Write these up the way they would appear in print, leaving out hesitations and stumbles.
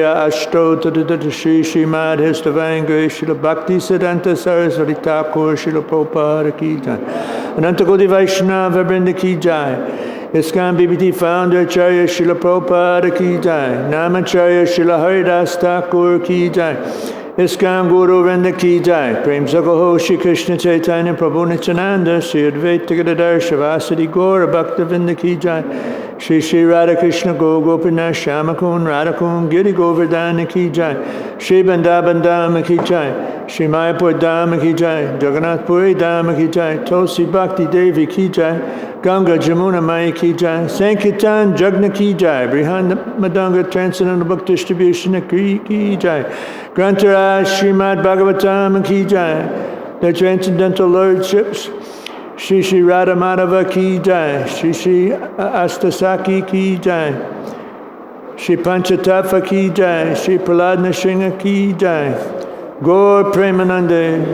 Ashto Tadadata Shri Śrīmad Histavangre Śrīla Bhakti Siddhanta Sarasvati Thakur Śrīla Prabhupada Ki Jai Ananta Koti Vaishnava Vrinda Ki Jai ISKCON BBT Founder Acharya Śrīla Prabhupada Ki Jai Namacharya Śrīla Haridas Thakur Ki Jai ISKCON Guru Vrinda Ki Jai Prem Sagaho Shri Krishna Chaitanya Prabhu Nityananda Shri Advaita Gadadhar Shavasadi Gaura Bhakta Vrinda Ki Jai Shri Shri Radha Krishna Go Gopinath Shamakun Radhakun Giri Govardhana Ki Jai Shri Vrindavan Dhama Ki Jai Shri Mayapur Dhama Ki Jai Jagannath Puri Dhama Ki Jai Tulsi Bhakti Devi Ki Jai Ganga Jamuna Maya Ki Jai Sankirtan Jagna Ki Jai Brihanda Madanga Transcendental Book Distribution Ki Jai Grantaraj Śrīmad-Bhāgavatam Ki Jai The Transcendental Lordships Shri Shri Radha Madhava Ki Jai Shri Shri Astasaki Ki Jai Shri Panchatattva Ki Jai Shri Prahlad Nrsimha Ki Jai Gaur Premanande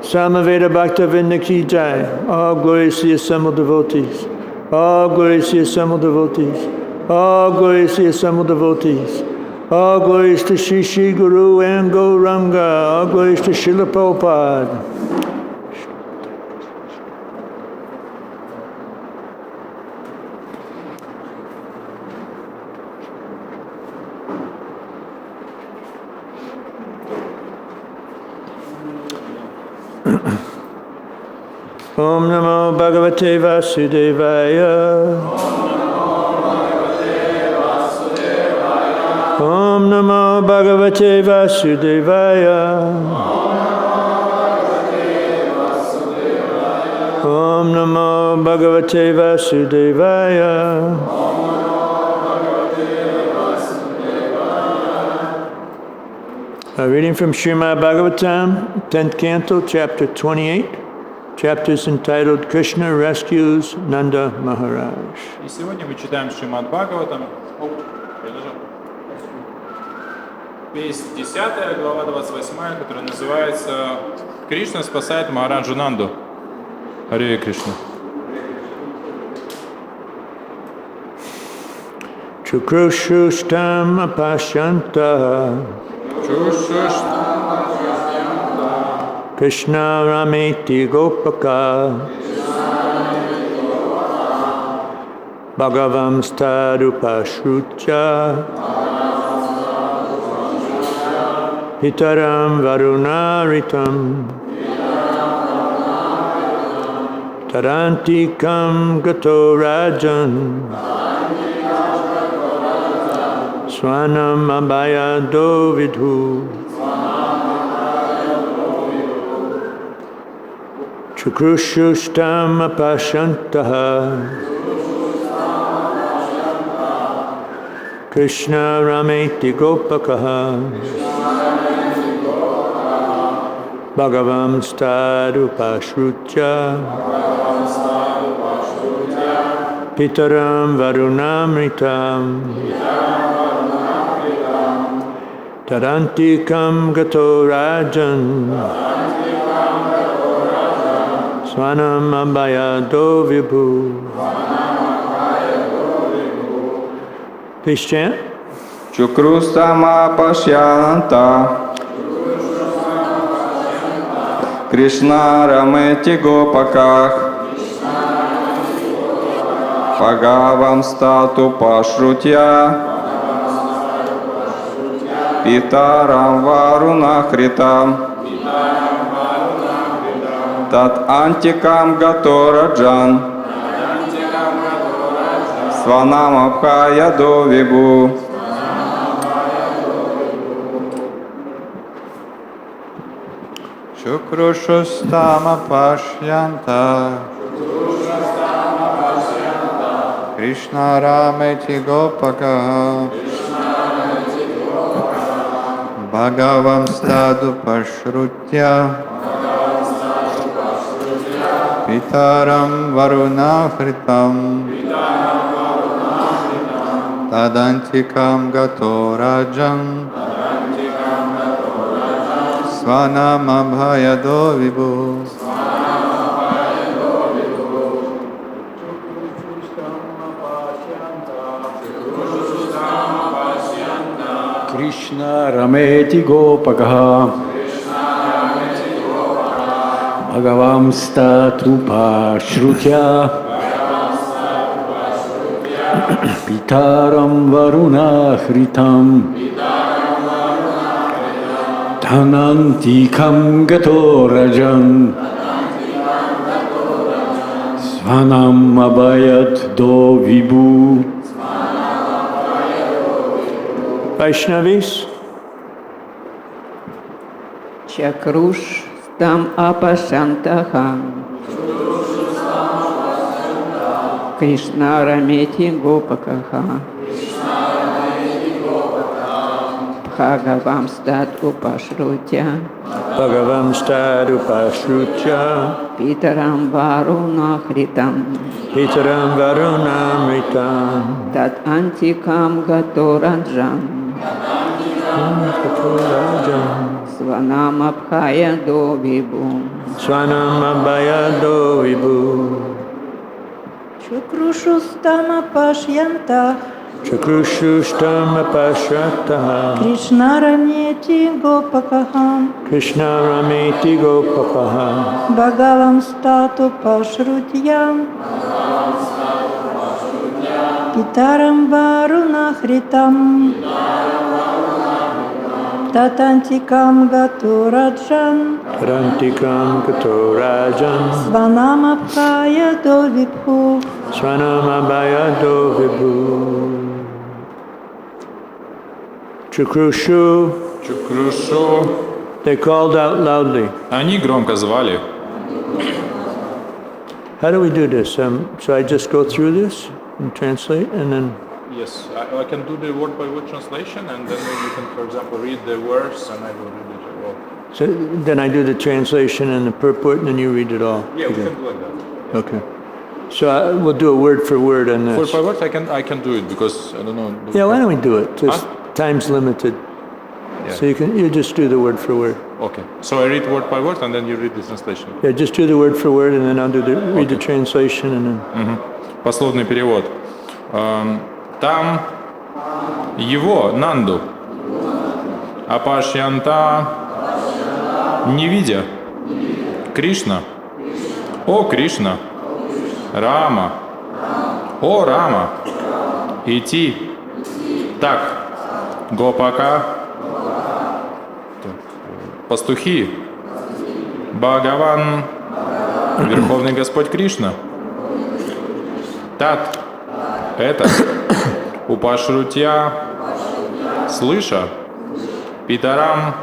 Samaveda Bhakta Vrinda Ki Jai All glories to the assembled devotees All glories to the assembled devotees All glories to the assembled devotees All glories to Shri Shri Guru and Gauranga All glories to Srila Prabhupada Om Namo Bhagavate Vasudevaya Om Namo Bhagavate Vasudevaya Om Namo Bhagavate Vasudevaya A reading from Śrīmad-Bhāgavatam, 10th Canto, Chapter 28. Chapters entitled Krishna Rescues Nanda Maharaj. И сегодня мы читаем Śrīmad-Bhāgavatam, 10 глава 28, которая называется «Кришна спасает Махараджу Нанду». Харе Кришна. Chukrushustam apashanta Krishna Rameti Gopaka Bhagavam Stadupashrutya Pitaram Varunaritam Tarantikam Gato Rajan Swanam Abhaya Dovidhu Chukrushustam apashantaha Krishna Rameti Gopakaha Bhagavam Stadupashrutya Pitaram Varunamritam Tarantikam Gato Rajan Swanam Abhaya Dovibhu. Please chant. Chukrustama Pashyanta Krishna Rameti Gopakah Bhagavam Statu Pashrutya Pitaram Varunahritam Tat Antikam Gatorajan Svanam Abhaya Dovibhu. Shukrushustama Pashyanta Krishna Rameti Gopaka Bhagavam Stadu Pashrutya Pitaram Varunahritam Tadantikam Gato Rajan Svanam Abhaya Dovibhu. Krishna Rameti Gopakaha Bhagavam Statrupa Shrutya Pitaram Varuna Hritam Dhanantikam Gato Rajan Svanam Abhayat Do Vibhu. Vaishnavis. Chakrush tam apashantaha Krishna Rameti Gopakaha Bhagavam Stat Upashrutya Bhagavam Stad Upashrutya Pitaram Varuna Hritam Pitaram Varunamritam Tat Antikam Gato Rajan Svanam Abhaya Do Vibhu Svanam Abhayado Vibhu Chakrushustama Pashyantah Chakrushustam Apashrataha Krishna Rameti Gopakaha Krishna Rameti Gopakaha Bhagavam Statu Pashrutya Pitaram Varuna Hritam Tatantikam Gato Rajan Tarantikam Kato Rajan Svanam Abhaya Do Vibhu Svanam Abhayado Vibhu Chakrushu. Чукрушу. They called out loudly. Они громко звали. How do we do this? So I just go through this and translate and then... Yes, I can do the word by word translation, and then you can, for example, read the verse, and I will read it as well. So then I do the translation and the purport and then you read it all. Yeah, we together. can do like that. Okay. So we'll do a word for word on this. Word by word, I can do it because I don't know. Yeah, why don't we do it? Just time's limited. Yeah. So you just do the word for word. Okay. So I read word by word, and then you read the translation. Yeah, just do the word for word and then I'll read the translation and then... Пословный перевод. Там его, Нанду, Апашьянта, не видя, Кришна, о Кришна, Рама, о Рама, идти, так, Гопака, пастухи, Бхагаван, Верховный Господь Кришна, Тат, это, Упашрутья, слыша, Питарам,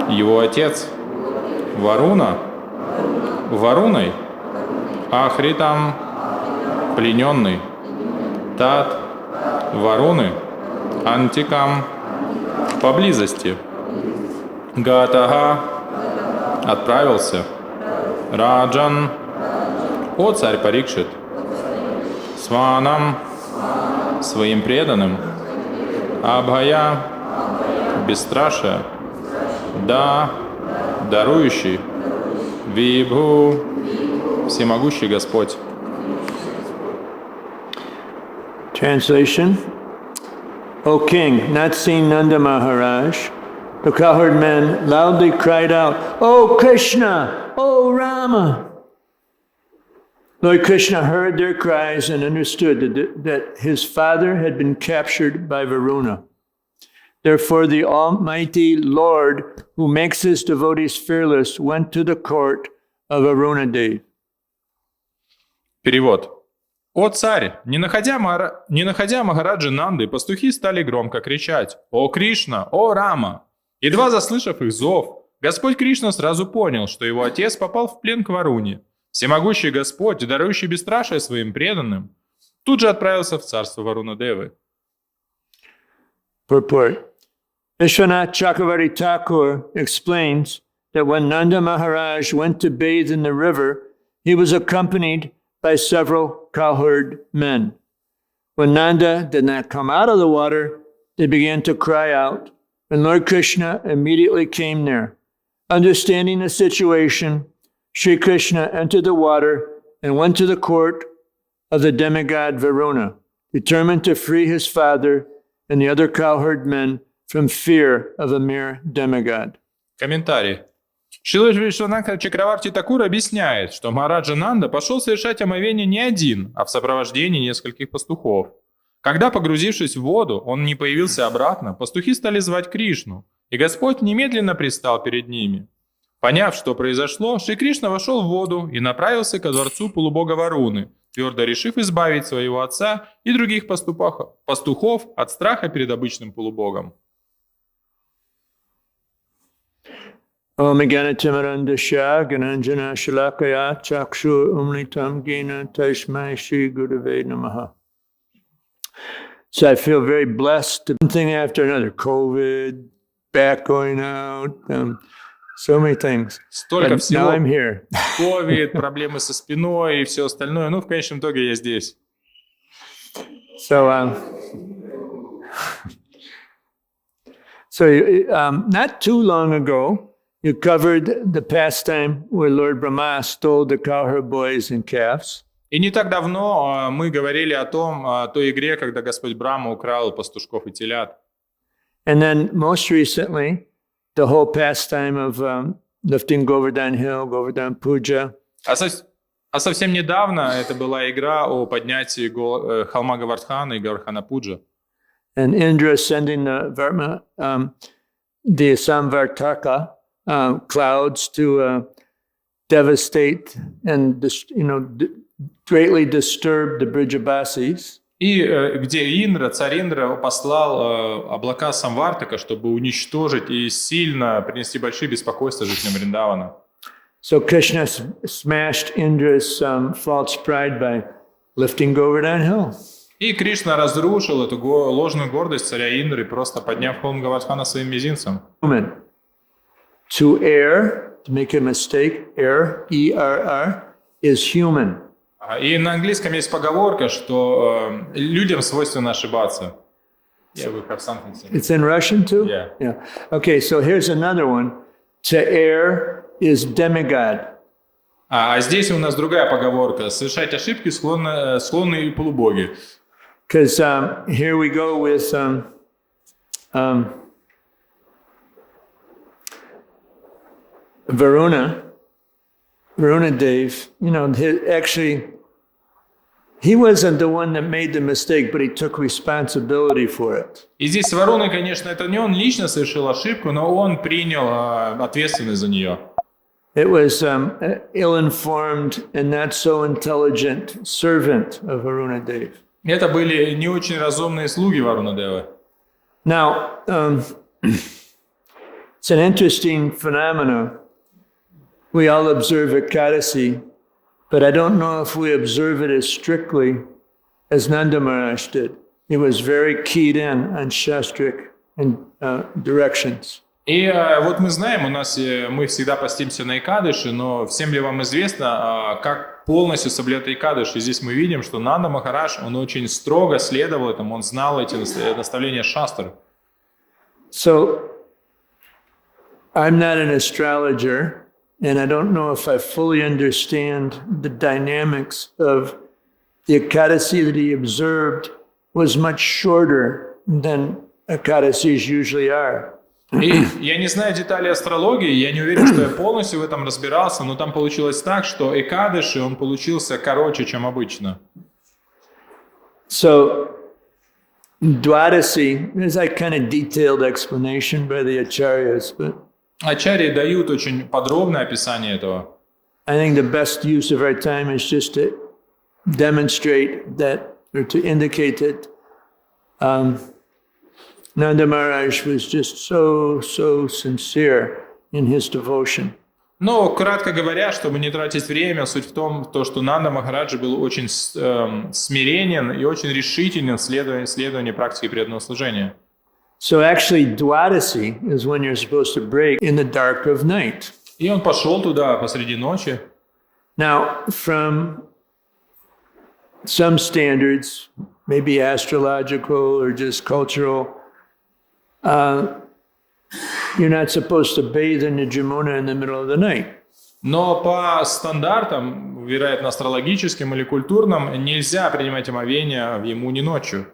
его отец, Варуна, Варуной, Ахритам, плененный, Тат, Варуны, Антикам, поблизости, Гатага, отправился, Раджан, о царь Парикшит, Сванам, своим преданным, Абхая, бесстрашие, Да, дарующий, Вибху, всемогущий Господь. Translation. O king, not seeing Nanda Maharaj, the cowherd men loudly cried out, O Krishna, O Rama. Lord Krishna heard their cries and understood that his father had been captured by Varuna. Therefore, the Almighty Lord, who makes his devotees fearless, went to the court of Varuna Dev. Перевод. «О царь, не находя Махараджи Нанды, пастухи стали громко кричать: „О Кришна! О Рама!“ Едва заслышав их зов, Господь Кришна сразу понял, что его отец попал в плен к Варуне. Всемогущий Господь, дарующий бесстрашие своим преданным, тут же отправился в царство Варуна-девы. Purport. Vishwanath Thakur explains that when Nanda Maharaj went to bathe in the river, he was accompanied by several cowherd men. When Nanda did not come out of the water, they began to cry out, and Lord Krishna immediately came near. Understanding the situation, Sri Krishna entered the water and went to the court of the demigod Varuna, determined to free his father and the other cowherd men from fear of a mere demigod. Комментарий. Шрила Вишванатха Чакраварти Такур объясняет, что Махараджа Нанда пошел совершать омовение не один, а в сопровождении нескольких пастухов. Когда, погрузившись в воду, он не появился обратно, пастухи стали звать Кришну, и Господь немедленно предстал перед ними. Поняв, что произошло, Шри Кришна вошел в воду и направился ко дворцу полубога Варуны, твердо решив избавить своего отца и других пастухов от страха перед обычным полубогом. Om Ganatimarandasya Gananjana Shalakaya Chakshu Umlitam Gena Taishmai Shri Gurave Namaha. So I feel very blessed. One thing after another, COVID, back going out, so many things. Столько But всего. now I'm here. Ковид, проблемы со спиной и все остальное. Ну, в конечном итоге я здесь. So, not too long ago, you covered the pastime where Lord Brahma stole the cowherd boys and calves. И не так давно мы говорили о той игре, когда Господь Брахма украл пастушков и телят. And then most recently, the whole pastime of lifting Govardhan Hill, Govardhan Puja. А совсем недавно это была игра о поднятии холма Гавардхана и Гавардхана Пуджа. And Indra sending the Samvartaka clouds to devastate and greatly disturb the Brijabasis. И где царь Индра послал облака Самвартака, чтобы уничтожить и сильно принести большие беспокойства жителям Вриндавана. So Krishna smashed Indra's false pride by lifting Govardhan Hill. И Кришна разрушил эту ложную гордость царя Индры, просто подняв холм Гавардхана своим мизинцем. To err, to make a mistake, err, E-R-R, is human. И на английском есть поговорка, что людям свойственно ошибаться. Yeah, we have something. It's in Russian too? Yeah. Okay, so here's another one. To err is demigod. А здесь у нас другая поговорка. Совершать ошибки склонны и полубоги. Because here we go with Varuna Dev. He wasn't the one that made the mistake, but he took responsibility for it. И здесь Варуна, конечно, это не он лично совершил ошибку, но он принял ответственность за нее. It was ill-informed and not so intelligent servant of Varuna Dev. Это были не очень разумные слуги Варуна Девы. Now, it's an interesting phenomenon. We all observe Ekadasi, but I don't know if we observe it as strictly as Nanda Maharaj did. He was very keyed in on shastric and directions. И вот мы знаем, мы всегда постимся на Экадыши, но всем ли вам известно, как полностью соблюдать Экадыши? Здесь мы видим, что Нанда Махарадж, он очень строго следовал этому, он знал эти наставления шастр. So, I'm not an astrologer, and I don't know if I fully understand the dynamics of the Ekadasi that he observed was much shorter than Ekadasis usually are. И я не знаю деталей астрологии, я не уверен, что я полностью в этом разбирался, но там получилось так, что Экадыши, он получился короче, чем обычно. So, Dwadasi, there's that kind of detailed explanation by the acharyas, but Ачарьи дают очень подробное описание этого. I think the best use of our time is just to demonstrate that, or to indicate that Nanda Maharaj was just so sincere in his devotion. Но, кратко говоря, чтобы не тратить время, суть в том, что Нанда Махараджа был очень смиренен и очень решителен в следовании практики преданного служения. So actually, Dwadasi is when you're supposed to break in the dark of night. И он пошел туда посреди ночи. Now, from some standards, maybe astrological or just cultural, you're not supposed to bathe in the Jamuna in the middle of the night. Но по стандартам, вероятно, астрологическим или культурным, нельзя принимать омовение в Ямуне ночью.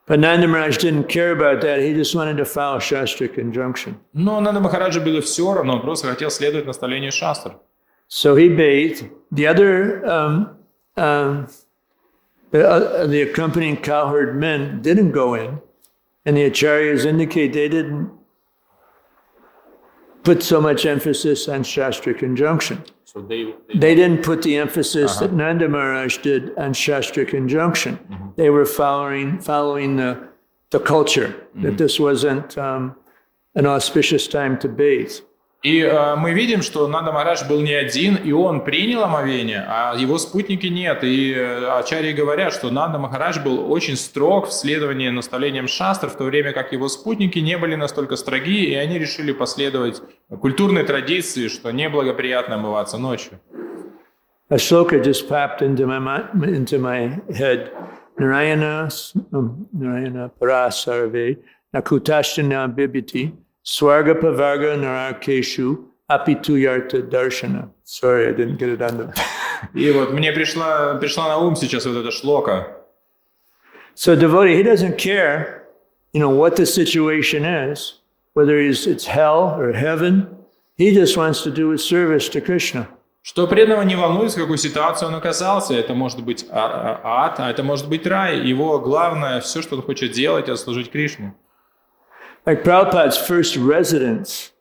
But Nanda Maharaj didn't care about that. He just wanted to follow Shastric injunction. Но Нанда Махараджи было все равно, он просто хотел следовать наставлению шастр. So he bathed. The other, the accompanying cowherd men didn't go in, and the acharyas indicate they didn't put so much emphasis on Shastric injunction. So they They didn't put the emphasis that Nanda Maharaj did on Shastric injunction. They were following the culture, that this wasn't an auspicious time to bathe. И мы видим, что Нанда Махарадж был не один, и он принял омовение, а его спутники нет. И ачарьи говорят, что Нанда Махарадж был очень строг в следовании наставлениям шастр, в то время как его спутники не были настолько строги, и они решили последовать культурной традиции, что неблагоприятно омываться ночью. A shloka just popped into my head. Narayana parasarve nakutashtina bibiti swarga pavarga narakeshu apitu yarta darshana. Sorry, I didn't get it on the... И вот мне пришла на ум сейчас вот эта шлока. So devotee, he doesn't care, what the situation is, whether it's hell or heaven. He just wants to do his service to Krishna. Что преданного не волнует, в какую ситуацию он оказался. Это может быть ад, а это может быть рай. Его главное, все, что он хочет делать, это служить Кришне. Like Prabhupada's first residence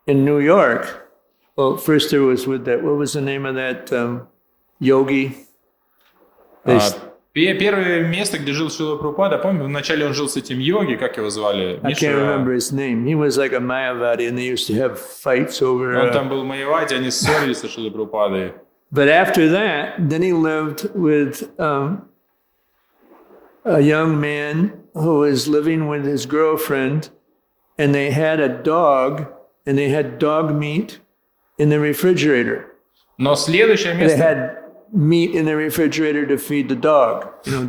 in New York, well, first there was what was the name of that yogi? Первое место, где жил Шрила Прабхупада, помню, вначале он жил с этим йоги, как его звали? I can't remember his name. He was like a Mayavadi, and they used to have fights over... Он там был Майявади, они ссорились со Шрилой Прабхупадой. But after that, then he lived with a young man who was living with his girlfriend, and they had a dog, and they had dog meat in the refrigerator. Но следующее They место... had meat in the refrigerator to feed the dog,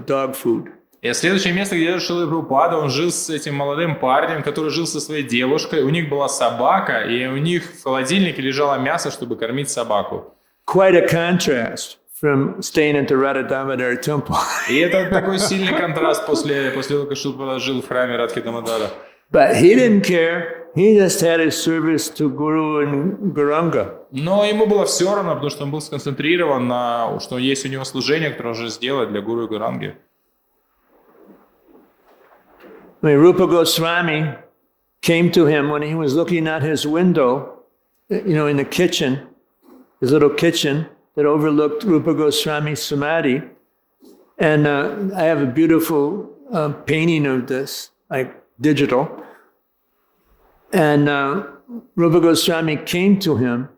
dog food. И следующее место, где жил Шрила Прабхупада, он жил с этим молодым парнем, который жил со своей девушкой. У них была собака, и у них в холодильнике лежало мясо, чтобы кормить собаку. Quite a contrast from staying at the Radha Damodar temple. И это такой сильный контраст после того, как Шрила Прабхупада жил в храме Радхи Дамодара. But he didn't care. He just had his service to Guru and Gauranga. Но ему было все равно, потому что он был сконцентрирован на, что есть у него служение, которое он уже сделает для Гуру и Гуранги. When Rupa Goswami came to him when he was looking out his window, in the kitchen, his little kitchen that overlooked Rupa Goswami's samadhi. And I have a beautiful painting of this, like digital. And Rupa Goswami came to him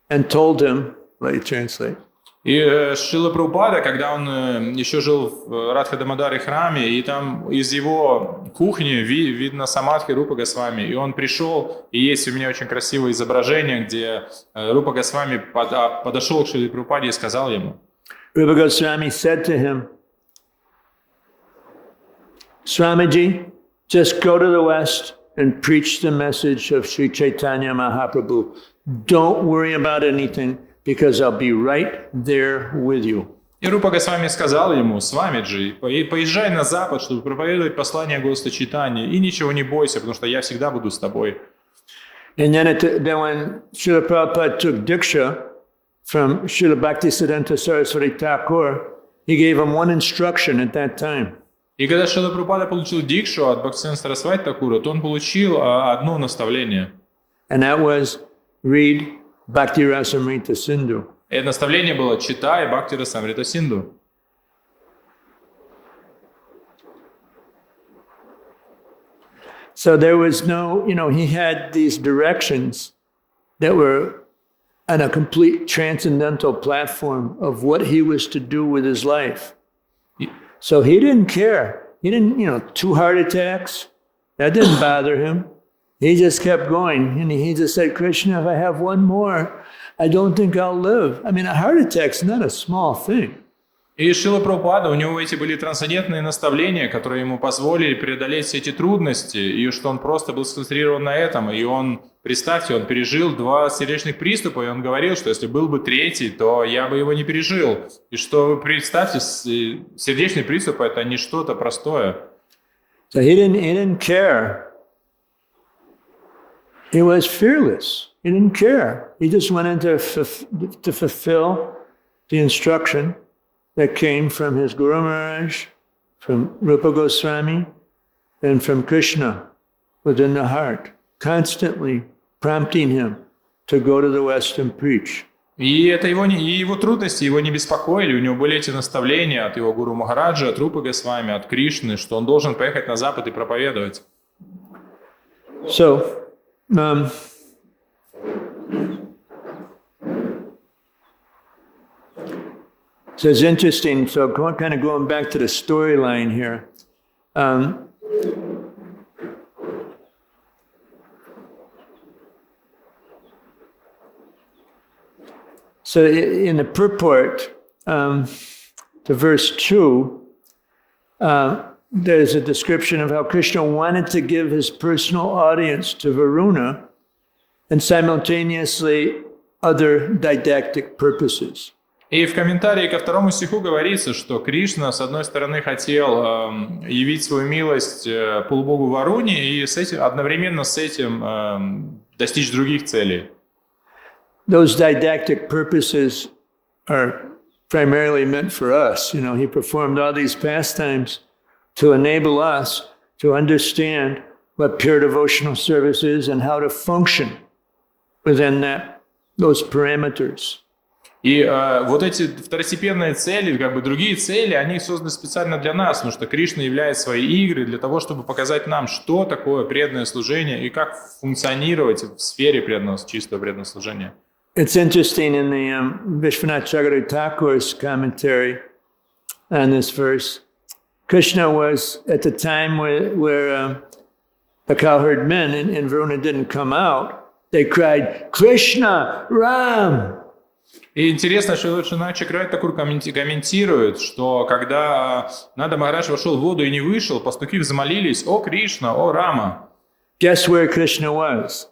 and told him, let me translate. И Шрила Прабхупада, когда он еще жил в Радха Дамодаре храме, и там из его кухни видно самадхи Рупа Госвами, и он пришел, и есть у меня очень красивое изображение, где Рупа Госвами подошел к Шриле Прабхупаде и сказал ему. Rupa Goswami said to him, Swamiji, just go to the West and preach the message of Sri Chaitanya Mahaprabhu. Don't worry about anything, because I'll be right there with you. И Рупа Госвами сказал ему, Свамиджи, поезжай на Запад, чтобы проповедовать послание Господа Чайтаньи, и ничего не бойся, потому что я всегда буду с тобой. And then when Srila Prabhupada took Diksha from Srila Bhaktisiddhanta Saraswati Thakur, he gave him one instruction at that time. И когда Шрила Прабхупада получил дикшу от Бхактисиддханта Сарасвати Такура, то он получил одно наставление. And that was read Bhakti-rasamrita Sindhu. И это наставление было «Читай Бхакти-расамрита Синду». So there was no, he had these directions that were on a complete transcendental platform of what he was to do with his life. So he didn't care. He didn't, 2 heart attacks, that didn't bother him. He just kept going. And he just said, Krishna, if I have one more, I don't think I'll live. I mean, a heart attack's not a small thing. И Шрила Прабхупада, у него эти были трансцендентные наставления, которые ему позволили преодолеть все эти трудности, и что он просто был сконцентрирован на этом. И он, представьте, он пережил 2 сердечных приступа, и он говорил, что если был бы 3-й, то я бы его не пережил. И что, представьте, сердечный приступ – это не что-то простое. So he didn't care. He was fearless. He didn't care. He just went in to fulfill the instruction that came from his Guru Maharaj, from Rupa Goswami, and from Krishna within the heart, constantly prompting him to go to the West and preach. И это его трудности его не беспокоили, у него были эти наставления от его гуру Махараджа, от Рупы Госвами, от Кришны, что он должен поехать на Запад и проповедовать. So, so it's interesting. So, kind of going back to the storyline here. So in the purport to verse 2, there's a description of how Krishna wanted to give his personal audience to Varuna and simultaneously other didactic purposes. И в комментарии ко второму стиху говорится, что Кришна, с одной стороны, хотел явить свою милость полубогу Варуне и одновременно с этим достичь других целей. Those didactic purposes are primarily meant for us. You know, he performed all these pastimes to enable us to understand what pure devotional service is and how to function within those parameters. И вот эти второстепенные цели, как бы другие цели, они созданы специально для нас, потому что Кришна являет свои игры для того, чтобы показать нам, что такое преданное служение и как функционировать в сфере чистого преданного служения. It's interesting in the Vishwanath Thakur's commentary on this verse, Krishna was at the time where the cowherd men in Varuna didn't come out, they cried, Krishna, Ram! И интересно, что Вишванат-чаритамрита Тхакур комментирует, что когда Нанда Махарадж вошел в воду и не вышел, пастухи взмолились: «О Кришна, о Рама!» Guess where Krishna was?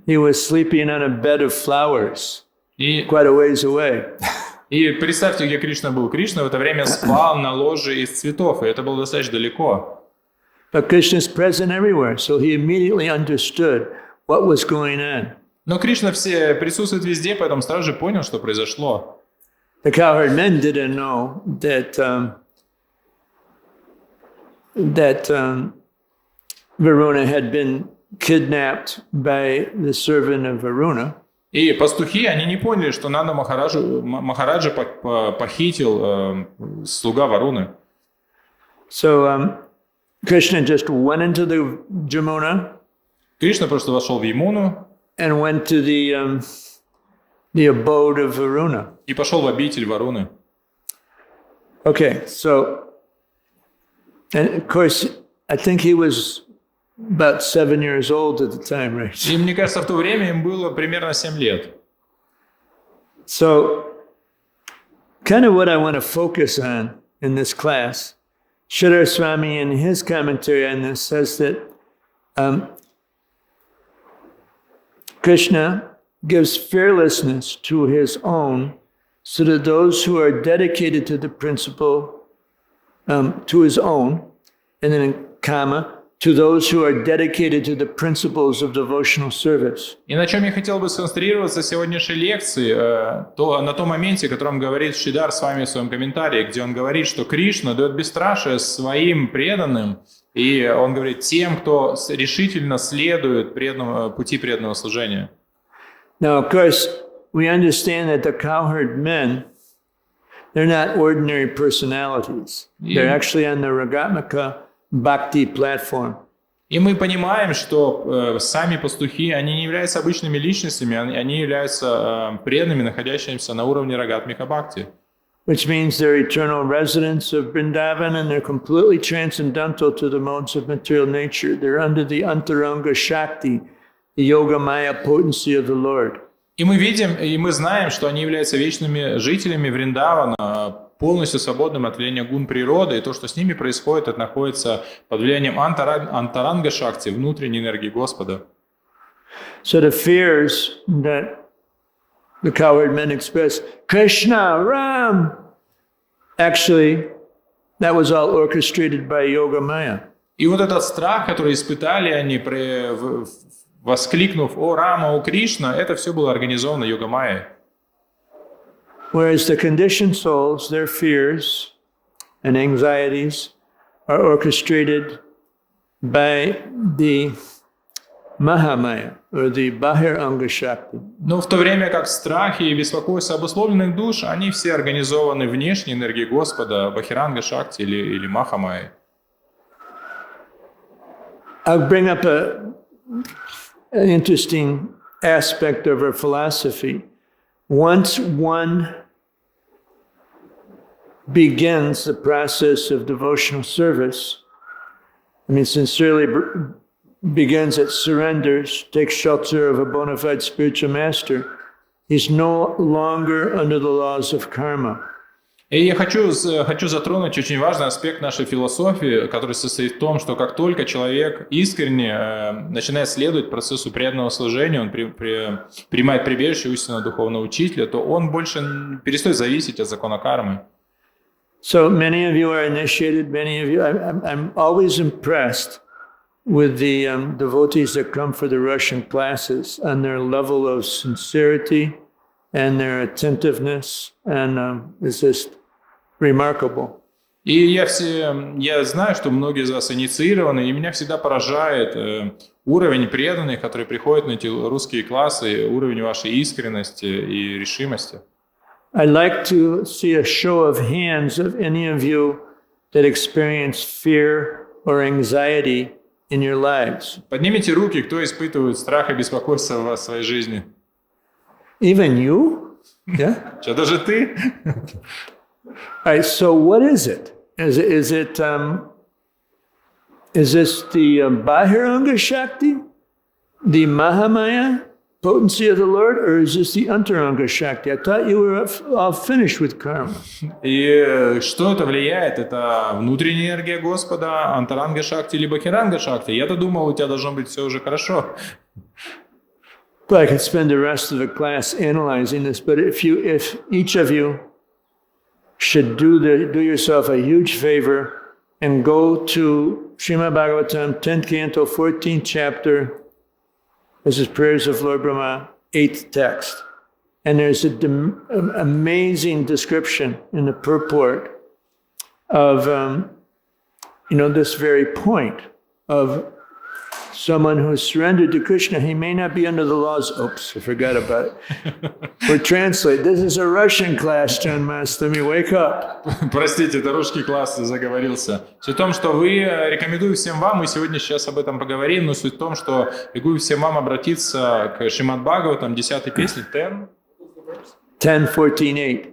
He was sleeping on a bed of flowers, quite a ways away. И представьте, где Кришна был. Кришна в это время спал на ложе из цветов, и это было достаточно далеко. But Krishna is present everywhere, so he immediately understood what was going on. Но Кришна присутствует везде, поэтому сразу же понял, что произошло. The cowherd men didn't know that Varuna had been kidnapped by the servant of Varuna. И пастухи, они не поняли, что Нанда Махараджа похитил слуга Варуны. So Krishna just went into the Jamuna. Кришна просто вошел в Ямуну. And went to the abode of Varuna. И пошел в обитель Варуны. Okay, so, and of course, I think he was about 7 years old at the time, right? И мне кажется, в то время им было примерно 7 лет. So, kind of what I want to focus on in this class, Sridhar Swami in his commentary on this says that Krishna gives fearlessness to his own so that those who are dedicated to the principle, to his own, and then in comma, to those who are dedicated to the principles of devotional service. И на чем я хотел бы сконцентрироваться в сегодняшней лекции, на том моменте, о котором говорит Шридар с вами в своем комментарии, где он говорит, что Кришна дает бесстрашие своим преданным, и он говорит тем, кто решительно следует пути преданного служения. Now, of course, we understand that the cowherd men, they're not ordinary personalities. They're actually on the Ragatmika Bhakti platform. И мы понимаем, что сами пастухи, они не являются обычными личностями, они являются преданными, находящимися на уровне Рагатмика Бхакти. Which means they're eternal residents of Vrindavan and they're completely transcendental to the modes of material nature. They're under the Antaranga Shakti, the Yoga Maya potency of the Lord. И мы видим, и мы знаем, что они являются вечными жителями Вриндавана, полностью свободным от влияния гун природы, и то, что с ними происходит, это находится под влиянием Антаранга Шакти, внутренней энергии Господа. So the fears that the cowherd men express, Krishna, Ram, actually, that was all orchestrated by Yoga Maya. И вот этот страх, который испытали они, воскликнув «О Рама, о Кришна», это все было организовано Йога-майей. Whereas the conditioned souls, their fears and anxieties are orchestrated by the Mahamaya, or the Bahir Anga Shakti. Но в то время как страхи и беспокойство обусловленных душ, они все организованы внешней энергией Господа, Бахиранга Шакти или Махамайи. I'll bring up an interesting aspect of our philosophy. Once one begins the process of devotional service, sincerely begins at surrenders, takes shelter of a bona fide spiritual master, he's no longer under the laws of karma. И я хочу затронуть очень важный аспект нашей философии, который состоит в том, что как только человек искренне начинает следовать процессу преданного служения, он принимает прибежище истинного духовного учителя, то он больше перестает зависеть от закона кармы. So many of you are initiated, many of you, I'm always impressed with the devotees that come for the Russian classes and their level of sincerity and their attentiveness, and it's just remarkable. И я знаю, что многие из вас инициированы, и меня всегда поражает уровень преданных, которые приходят на эти русские классы, уровень вашей искренности и решимости. I'd like to see a show of hands of any of you that experience fear or anxiety in your lives. Поднимите руки, кто испытывает страх и беспокойство в своей жизни. Even you? Yeah? Что, даже ты? All right, so what is it? Is this the Bahiranga Shakti, the Mahamaya potency of the Lord, or is this the Antaranga Shakti? I thought you were all finished with karma. И что это влияет? Это внутренняя энергия Господа, Антаранга Шакти или Бахиранга Шакти? Я-то думал, у тебя должно быть все уже хорошо. Well, I could spend the rest of the class analyzing this, but if each of you should do yourself a huge favor and go to Śrīmad-Bhāgavatam, 10th canto, 14th chapter. This is Prayers of Lord Brahma, 8th text. And there's an amazing description in the purport of, this very point of someone who has surrendered to Krishna. He may not be under the laws. Oops, I forgot about it. We're translating. This is a Russian class, Janmashtami. Wake up. Простите, это русский класс, заговорился. Суть в том, что рекомендую всем вам, мы сегодня сейчас об этом поговорим, но суть в том, что рекомендую всем вам обратиться к Śrīmad-Bhāgavatam, 10-й песне, 10:14:8.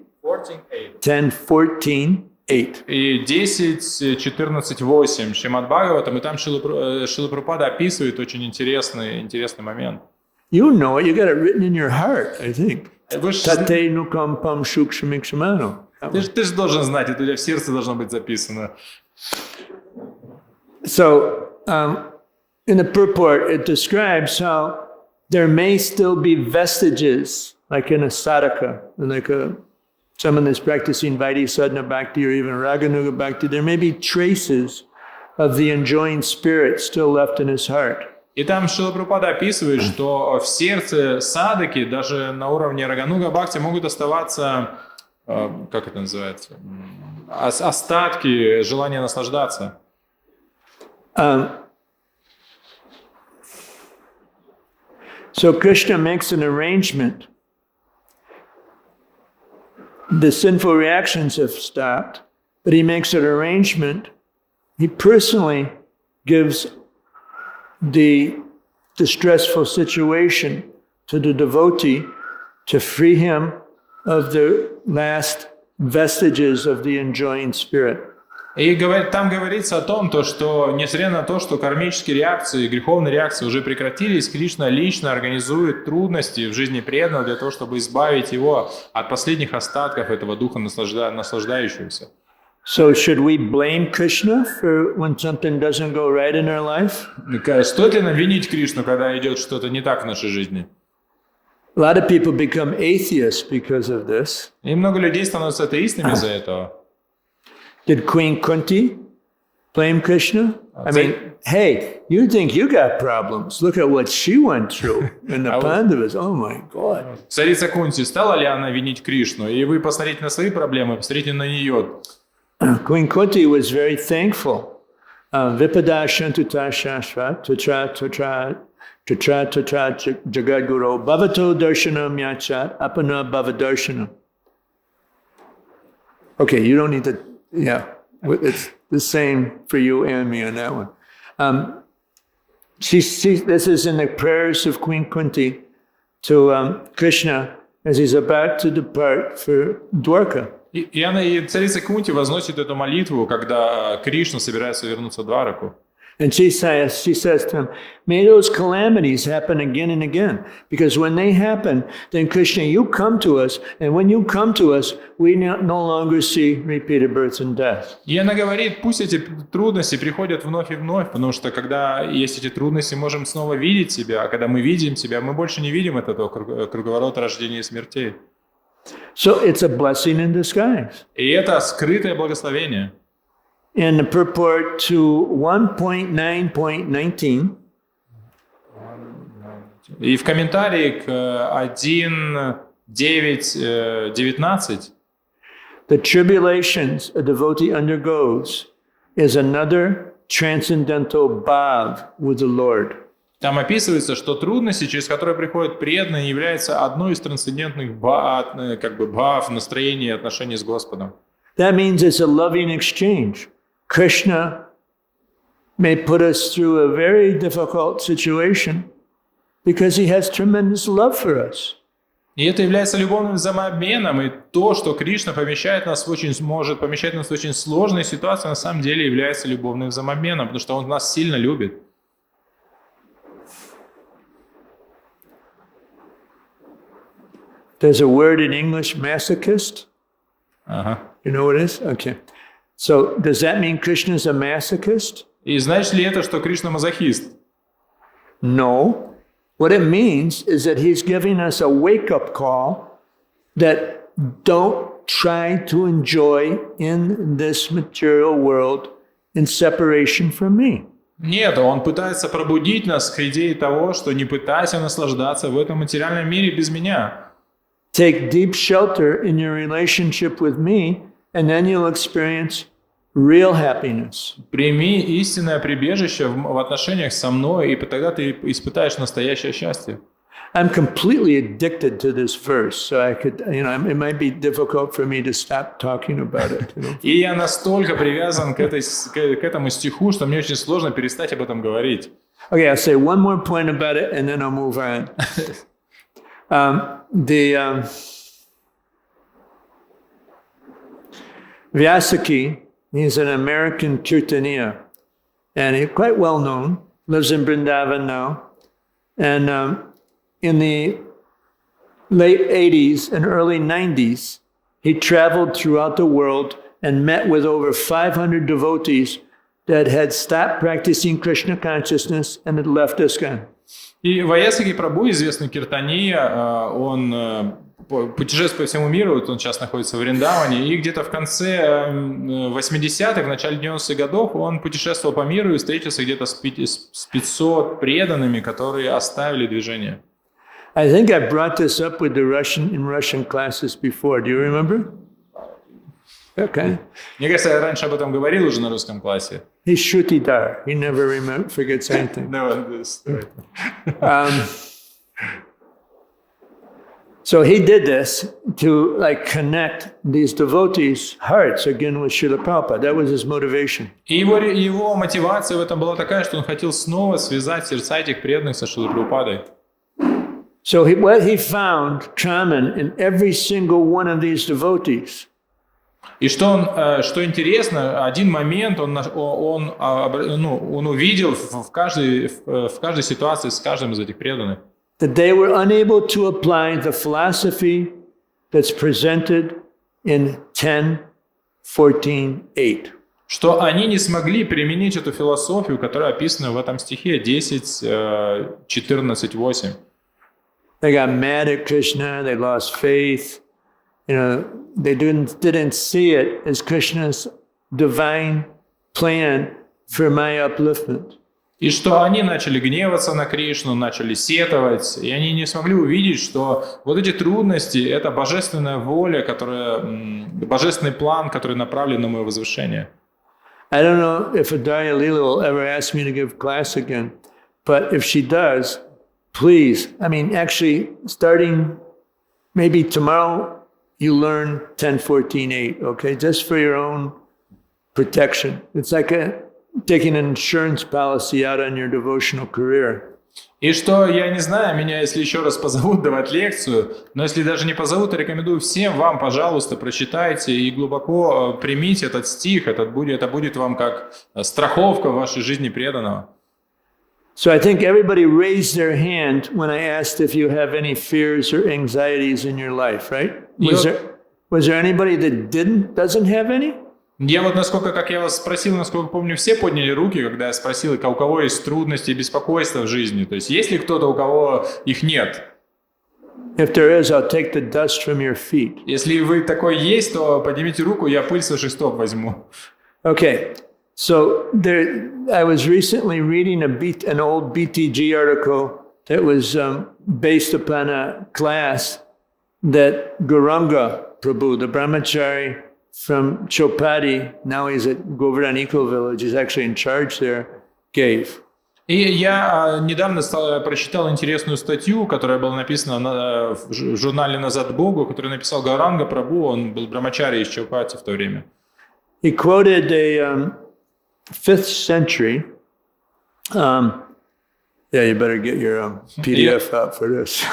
10:14:8. И 10:14:8 Śrīmad-Bhāgavatam, и там Шрила Прабхупада описывает очень интересный момент. You know it, you got it written in your heart, I think. Tate nukampam shukshamikshamano. Ты же должен знать, это у тебя в сердце должно быть записано. So, in the purport, it describes how there may still be vestiges, like in a sadhaka, like someone that's practicing Vaidhi Sadhana Bhakti or even Raganuga Bhakti. There may be traces of the enjoying spirit still left in his heart. И там Шрила Прабхупада описывает, что в сердце садаки, даже на уровне Рагануга Бхакти, могут оставаться, как это называется, остатки желания наслаждаться. So Krishna makes an arrangement. The sinful reactions have stopped, but he makes an arrangement. He personally gives the distressful situation to the devotee to free him of the last vestiges of the enjoying spirit. И там говорится о том, что несмотря на то, что кармические реакции, греховные реакции уже прекратились, Кришна лично организует трудности в жизни преданного для того, чтобы избавить его от последних остатков этого духа наслаждающегося. So should we blame Krishna for when something doesn't go right in our life? Стоит ли нам винить Кришну, когда идет что-то не так в нашей жизни? A lot of people become atheists because of this. И много людей становятся атеистами из-за этого. Did Queen Kunti Blame Krishna? I mean, hey, you think you got problems. Look at what she went through in the Pandavas. Oh my God. Царица Кунти, стала ли она винить Кришну? И вы посмотрите на свои проблемы, посмотрите на нее. Queen Kunti was very thankful. Vipadashantuta shashva tatra jagadguru bhavato darshanam yachat apana bhavadarshana. Okay, you don't need to, yeah, it's the same for you and me on that one. This is in the prayers of Queen Kunti to Krishna as he's about to depart for Dwarka. И царица Кунти возносит эту молитву, когда Кришна собирается вернуться в Двараку. And she says to him, may those calamities happen again and again. Because when they happen, then Krishna, you come to us. And when you come to us, we no longer see repeated births and deaths. И она говорит, пусть эти трудности приходят вновь и вновь, потому что когда есть эти трудности, мы можем снова видеть себя. А когда мы видим себя, мы больше не видим этого круговорота рождения и смертей. So it's a blessing in disguise. И это скрытое благословение. In the purport to 1.9.19, и в комментарии к 1.9.19 the tribulations a devotee undergoes is another transcendental bhav with the Lord. Там описывается, что трудности, через которые приходят преданные, являются одной из трансцендентных бхав, настроений и отношений с Господом. That means it's a loving exchange. Krishna may put us through a very difficult situation because he has tremendous love for us. И это является любовным взаимообменом, и то, что Кришна может помещать нас в очень сложные ситуации, на самом деле является любовным взаимообменом, потому что Он нас сильно любит. There's a word in English, masochist. You know what it is? Okay. So does that mean Krishna is a masochist? И значит ли это, что Кришна мазохист? No. What it means is that he's giving us a wake-up call that don't try to enjoy in this material world in separation from me. Нет, он пытается пробудить нас к идее того, что не пытайся наслаждаться в этом материальном мире без меня. Take deep shelter in your relationship with me, and then you'll experience real happiness. Прими истинное прибежище в отношениях со мной, и тогда ты испытаешь настоящее счастье. I'm completely addicted to this verse, so I could, it might be difficult for me to stop talking about it. И я настолько привязан к этому стиху, что мне очень сложно перестать об этом говорить. Okay, I'll say one more point about it, and then I'll move on. Vyasaki, he's an American Kirtaniya, and he's quite well known, lives in Vrindavan now. And in the late 80s and early 90s, he traveled throughout the world and met with over 500 devotees that had stopped practicing Krishna consciousness and had left ISKCON. И Ваясаки Прабху, известный Киртания, он путешествует по всему миру, он сейчас находится в Вриндаване, и где-то в конце 80-х, в начале 90-х годов он путешествовал по миру и встретился где-то с 500 преданными, которые оставили движение. I think I brought this up with the Russian classes before. Do you remember? Okay. Мне кажется, я раньше об этом говорил уже на русском классе. He's Shrutidar. He never forgets anything. So he did this to connect these devotees' hearts again with Srila Prabhupada. That was his motivation. И его мотивация в этом была такая, что он хотел снова связать сердца этих преданных со Шрилой Прабхупадой. So what he found common in every single one of these devotees. И что интересно, один момент он увидел в каждой ситуации с каждым из этих преданных. That they were unable to apply the philosophy that's presented in 10:14:8. Что они не смогли применить эту философию, которая описана в этом стихе 10:14:8. They got mad at Krishna, they lost faith. They didn't see it as Krishna's divine plan for my upliftment. И что они начали гневаться на Кришну, начали сетовать, и они не смогли увидеть, что вот эти трудности – это божественная воля, божественный план, который направлен на мое возвышение. I don't know if Adarya Leela will ever ask me to give class again, but if she does, please, actually, starting maybe tomorrow, you learn 10-14-8, okay? Just for your own protection. It's like taking an insurance policy out on your devotional career. И что, я не знаю, меня если еще раз позовут давать лекцию, но если даже не позовут, я рекомендую всем вам, пожалуйста, прочитайте и глубоко примите этот стих, это будет вам как страховка в вашей жизни преданного. So I think everybody raised their hand when I asked if you have any fears or anxieties in your life, right? Was there anybody that doesn't have any? Я вот как я вас спросил, насколько помню, все подняли руки, когда я спросил, у кого есть трудности и беспокойства в жизни. То есть есть ли кто-то, у кого их нет? If there is, I'll take the dust from your feet. Если вы такой есть, то поднимите руку, я пыль с ваших стоп возьму. Okay, so I was recently reading an old BTG article that was based upon a class that Gauranga Prabhu, the brahmachari from Chopati, now he's at Govardhan Eco Village, he's actually in charge there, gave. И я недавно прочитал интересную статью, которая была написана в журнале «Назад к Богу», которую написал Гауранга Прабху, он был брамачари из Чопати в то время. He quoted a 5th century, yeah, you better get your PDF out for this.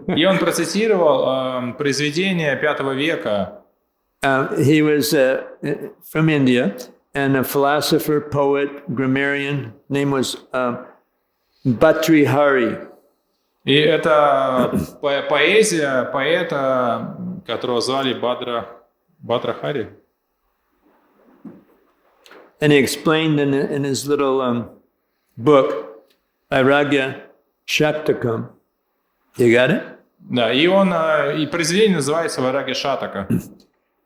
И он процитировал произведение V века. He was from India, and a philosopher, poet, grammarian, name was Bhatrihari. И это поэзия поэта, которого звали Бхатрахари. And he explained in his little book, Vairagya-Shaktakam. You got it? Да, и произведение называется Vairagya-Shataka.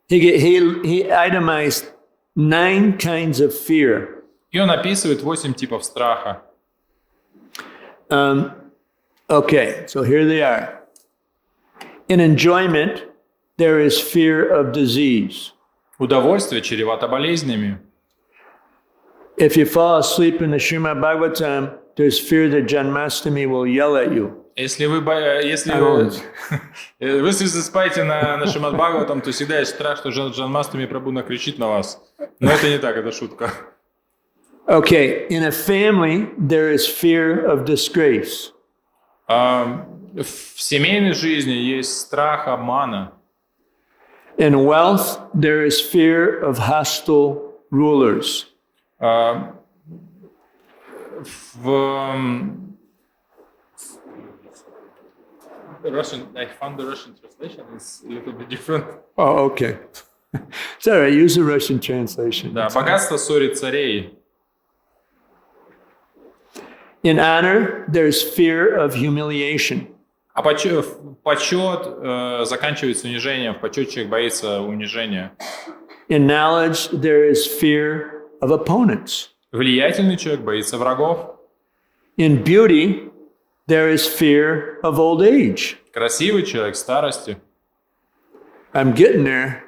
He itemized 9 kinds of fear. И он описывает 8 типов страха. Okay, so here they are. In enjoyment, there is fear of disease. Удовольствие чревато болезнями. If you fall asleep in the Śrīmad-Bhāgavatam, there's fear that Janmashtami will yell at you. Если вы спаете на Śrīmad-Bhāgavatam, то всегда есть страх, что Джанмаштами Прабху накричит на вас. Но это не так, это шутка. Okay, in a family, there is fear of disgrace. В семейной жизни есть страх обмана. In wealth, there is fear of hostile rulers. I found the Russian translation is a little bit different. Oh, okay. It's all right, use the Russian translation. Да, богатство ссорит царей. In honor, there's fear of humiliation. А почет заканчивается унижением. В почет человек боится унижения. In knowledge, there is fear of opponents. Влиятельный человек боится врагов. In beauty, there is fear of old age. Красивый человек старости. I'm getting there.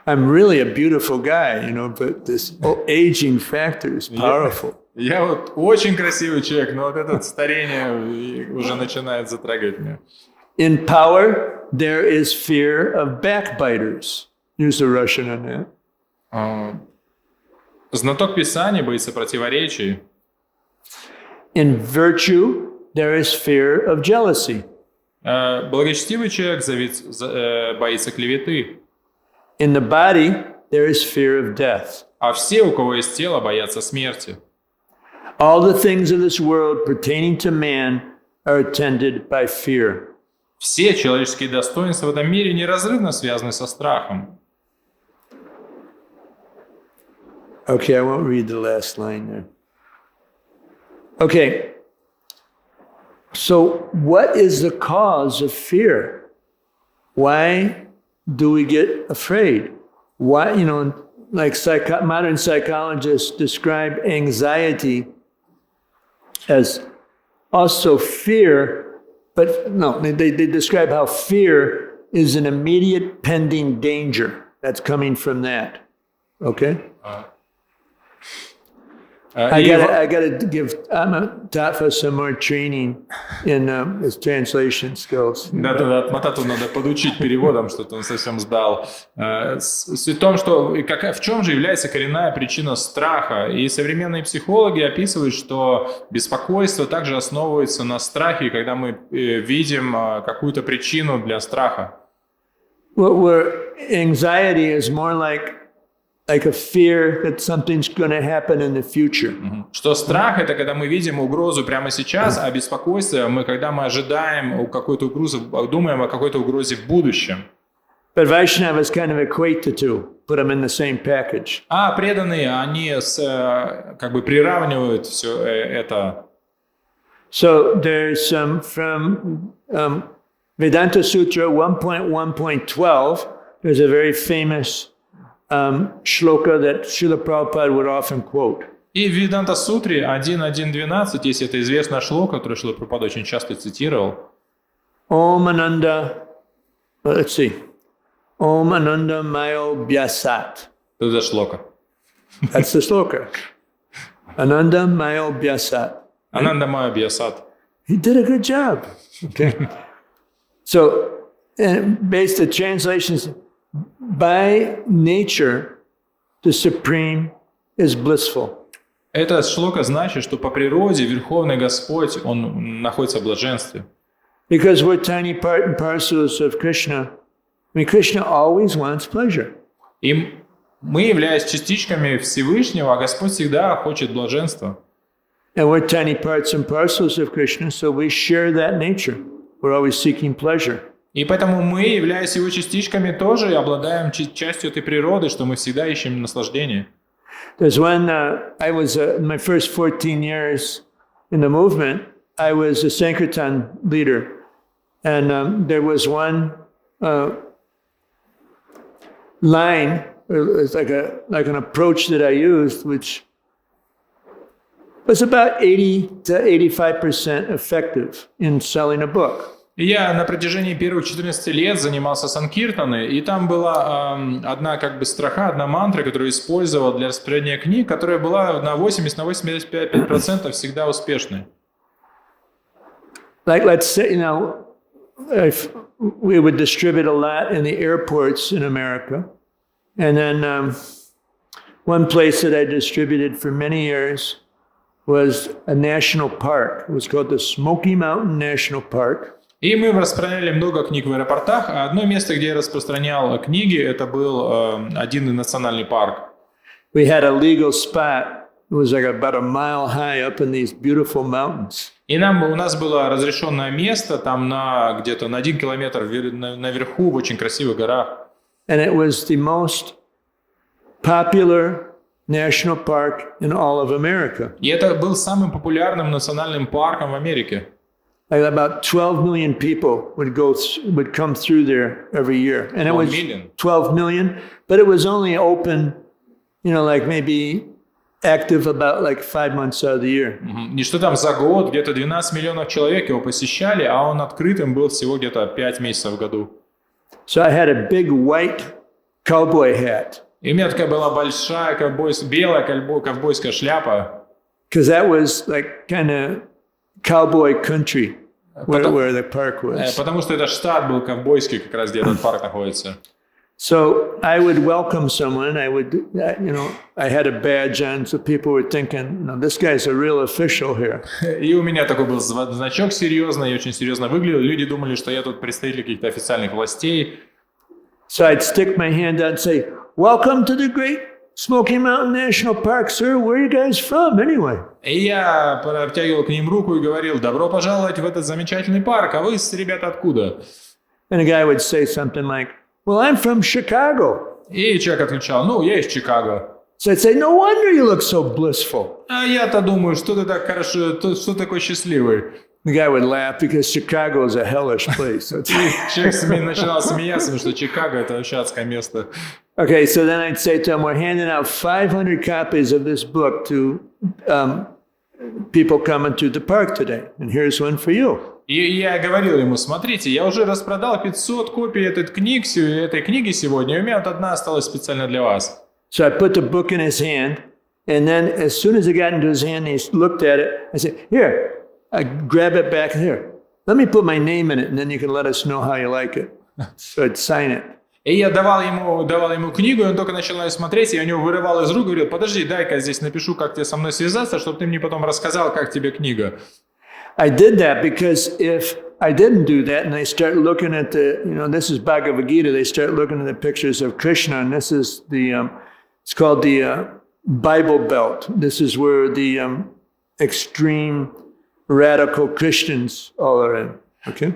I'm really a beautiful guy, but this aging factor is powerful. Я вот очень красивый человек, но вот это старение уже начинает затрагивать меня. In power, there is fear of backbiters. Use the Russian on that. Знаток Писания боится противоречий. In virtue, there is fear of jealousy. Благочестивый человек боится клеветы. In the body, there is fear of death. А все, у кого есть тело, боятся смерти. All the things of this world pertaining to man are attended by fear. Все человеческие достоинства в этом мире неразрывно связаны со страхом. Okay, I won't read the last line there. Okay. So, what is the cause of fear? Why do we get afraid? Why, like modern psychologists describe anxiety as also fear, but no, they describe how fear is an immediate pending danger that's coming from that. Okay? I gotta give Tafa some more training in his translation skills. Да, Матату надо подучить переводом, что-то он совсем сдал. Суть в том, что в чем же является коренная причина страха. И современные психологи описывают, что беспокойство также основывается на страхе, когда мы видим какую-то причину для страха. Where anxiety is more like a fear that something's going to happen in the future. Что страх — это когда мы видим угрозу прямо сейчас, а беспокойство — когда мы ожидаем какой-то угрозы, думаем о какой-то угрозе в будущем. But Vaishnavas kind of equate the two, put them in the same package. А преданные, они как бы приравнивают все это. So there's from Vedanta Sutra 1.1.12, there's a very famous shloka that Srila Prabhupada would often quote. И в Веданта Сутре 1.1.12 есть эта известная шлока, которую Шрила Прабхупада очень часто цитировал. Om Ananda, let's see, Om Ananda Mayo Vyasat. Что за шлока? That's the shloka. Ananda Mayo Vyasat. Ананда Майя Бьясат. He did a good job. Okay. So, based the translations, by nature, the Supreme is blissful. Эта шлока значит, что по природе Верховный Господь, Он находится в блаженстве. Because we're tiny part and parcels of Krishna. I mean, Krishna always wants pleasure. И мы, являясь частичками Всевышнего, а Господь всегда хочет блаженства. And we're tiny parts and parcels of Krishna, so we share that nature. We're always seeking pleasure. И поэтому мы, являясь Его частичками, тоже обладаем частью этой природы, что мы всегда ищем наслаждение. There's when I was in my first 14 years in the movement, I was a Sankirtan leader. And there was one line, it's like an approach that I used, which was about 80 to 85% effective in selling a book. Я на протяжении первых 14 лет занимался санкиртаной, и там была одна как бы строка, одна мантра, которую использовал для распределения книг, которая была на 80-85% всегда успешной. Like, let's say, if we would distribute a lot in the airports in America. And then one place that I distributed for many years was a national park. It was called the Smoky Mountain National Park. И мы распространяли много книг в аэропортах, а одно место, где я распространял книги, это был один национальный парк. We had a legal spot. It was like about a mile high up in these beautiful mountains. И у нас было разрешенное место там где-то на 1 километр наверху в очень красивых горах. And it was the most popular national park in all of America. И это был самым популярным национальным парком в Америке. Like about 12 million people would come through there every year. And it was 12 million, but it was only open, like maybe active about like 5 months out of the year. И что там за год где-то 12 миллионов человек его посещали, а он открытым был всего где-то 5 месяцев в году. So I had a big white cowboy hat. И у меня такая была большая белая ковбойская шляпа. Because that was like kind of cowboy country where the park was. Потому что это штат был ковбойский, как раз где этот парк находится. So I would welcome someone. I had a badge on, so people were thinking, this guy's a real official here. И у меня такой был значок серьезный, я очень серьезно выглядел. Люди думали, что я тут представитель каких-то официальных властей. So I'd stick my hand out and say, "Welcome to the Great Smoky Mountain National Park, sir. Where are you guys from, anyway?" И я протягивал к ним руку и говорил: "Добро пожаловать в этот замечательный парк. А вы, ребята, откуда?" And a guy would say something like, "Well, I'm from Chicago." И человек отвечал: "Я из Чикаго." So I'd say, "No wonder you look so blissful." А я-то думаю, что ты так хорошо, что такой счастливый. The guy would laugh because Chicago is a hellish place. Человек начинал смеяться, потому что Чикаго — это вообще адское место. Okay, so then I'd say to him, we're handing out 500 copies of this book to people coming to the park today, and here's one for you. И я говорил ему: смотрите, я уже распродал 500 копий этой книги сегодня, и у меня вот одна осталась специально для вас. So I put the book in his hand, and then as soon as it got into his hand, he looked at it. I said, here, I grab it back here. Let me put my name in it, and then you can let us know how you like it. So I'd sign it. И я давал ему книгу, и он только начал ее смотреть, и я у него вырывал из рук, говорил: подожди, дай-ка здесь напишу, как тебе со мной связаться, чтобы ты мне потом рассказал, как тебе книга. I did that because if I didn't do that and they start looking at this is Bhagavad Gita, they start looking at the pictures of Krishna, and this is it's called the Bible Belt. This is where the extreme radical Christians all are in, okay?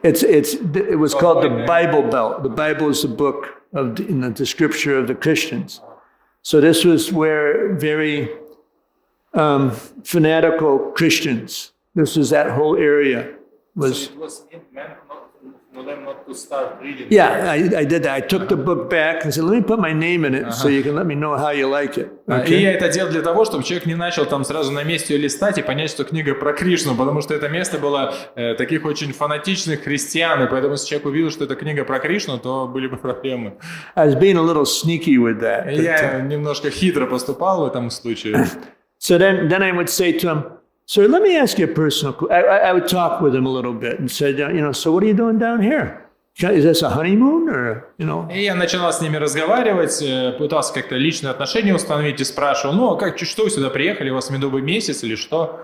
It was called the Bible Belt. The Bible is the book the scripture of the Christians. So this was where very fanatical Christians. This was that whole area. So it was meant for them not to start reading. Yeah, I did that. I took the book back and said, let me put my name in it so you can let me know how you like it. Okay? И я это делал для того, чтобы человек не начал там сразу на месте ее листать и понять, что книга про Кришну, потому что это место было таких очень фанатичных христиан, и поэтому если человек увидел, что это книга про Кришну, то были бы проблемы. I was being a little sneaky with that. Я немножко хитро поступал в этом случае. So then I would say to him, sir, let me ask you a personal question. I would talk with him a little bit and said, so what are you doing down here? Is this a honeymoon or, И я начинал с ними разговаривать, пытался как-то личные отношения установить и спрашивал, что вы сюда приехали, у вас медовый месяц или что?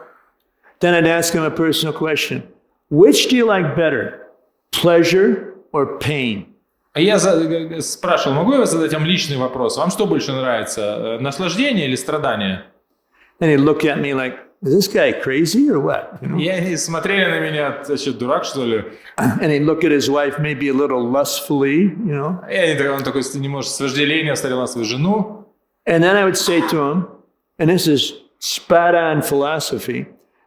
Then I'd ask him a personal question. Which do you like better, pleasure or pain? А я спрашивал, могу я задать вам личный вопрос? Вам что больше нравится, наслаждение или страдание? And he'd look at me like, is this guy crazy or what? И они смотрели на меня, значит, дурак, что ли? And he'd look at his wife maybe a little lustfully, И он такой, немножко с вожделением смотрел на свою жену. And then I would say to him, and this is spot-on philosophy,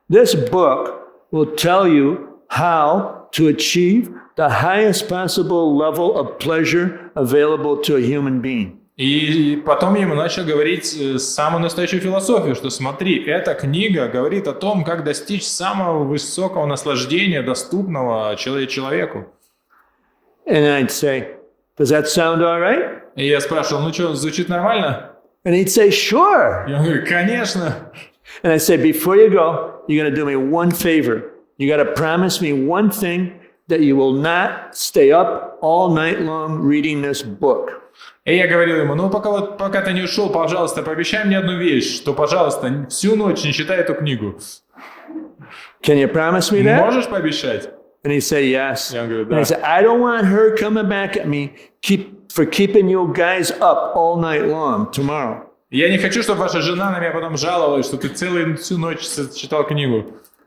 this book will tell you how to achieve the highest possible level of pleasure available to a human being. И потом я ему начал говорить самую настоящую философию, что смотри, эта книга говорит о том, как достичь самого высокого наслаждения, доступного человеку. And I'd say, does that sound all right? И я спрашивал, что, звучит нормально? And he'd say, sure. Я говорю, конечно. And I said, before you go, you're going to do me one favor. You got to promise me one thing, that you will not stay up all night long reading this book. И я говорил ему, пока ты не ушел, пожалуйста, пообещай мне одну вещь, что, пожалуйста, всю ночь не читай эту книгу. Can you promise me that? Можешь пообещать? And he said, yes. Я говорю, And да. I said, I don't want her coming back at me for keeping you guys up all night long tomorrow. Я не хочу, чтобы ваша жена на меня потом жаловалась, что ты всю ночь читал книгу.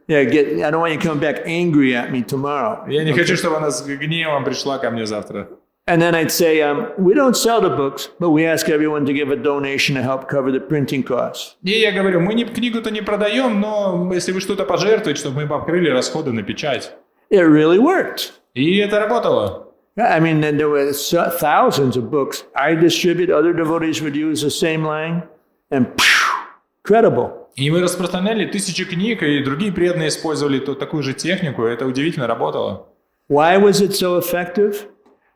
Yeah, I don't want you coming back angry at me tomorrow. Я не хочу, чтобы она с гневом пришла ко мне завтра. And then I'd say, we don't sell the books, but we ask everyone to give a donation to help cover the printing costs. И я говорю, мы книгу-то не продаем, но если вы что-то пожертвуете, чтобы мы покрыли расходы на печать. It really worked. И это работало. I mean, there were thousands of books I distribute. Other devotees would use the same line, and incredible. И мы распространяли тысячи книг, и другие преданные использовали такую же технику, и это удивительно работало. Why was it so effective?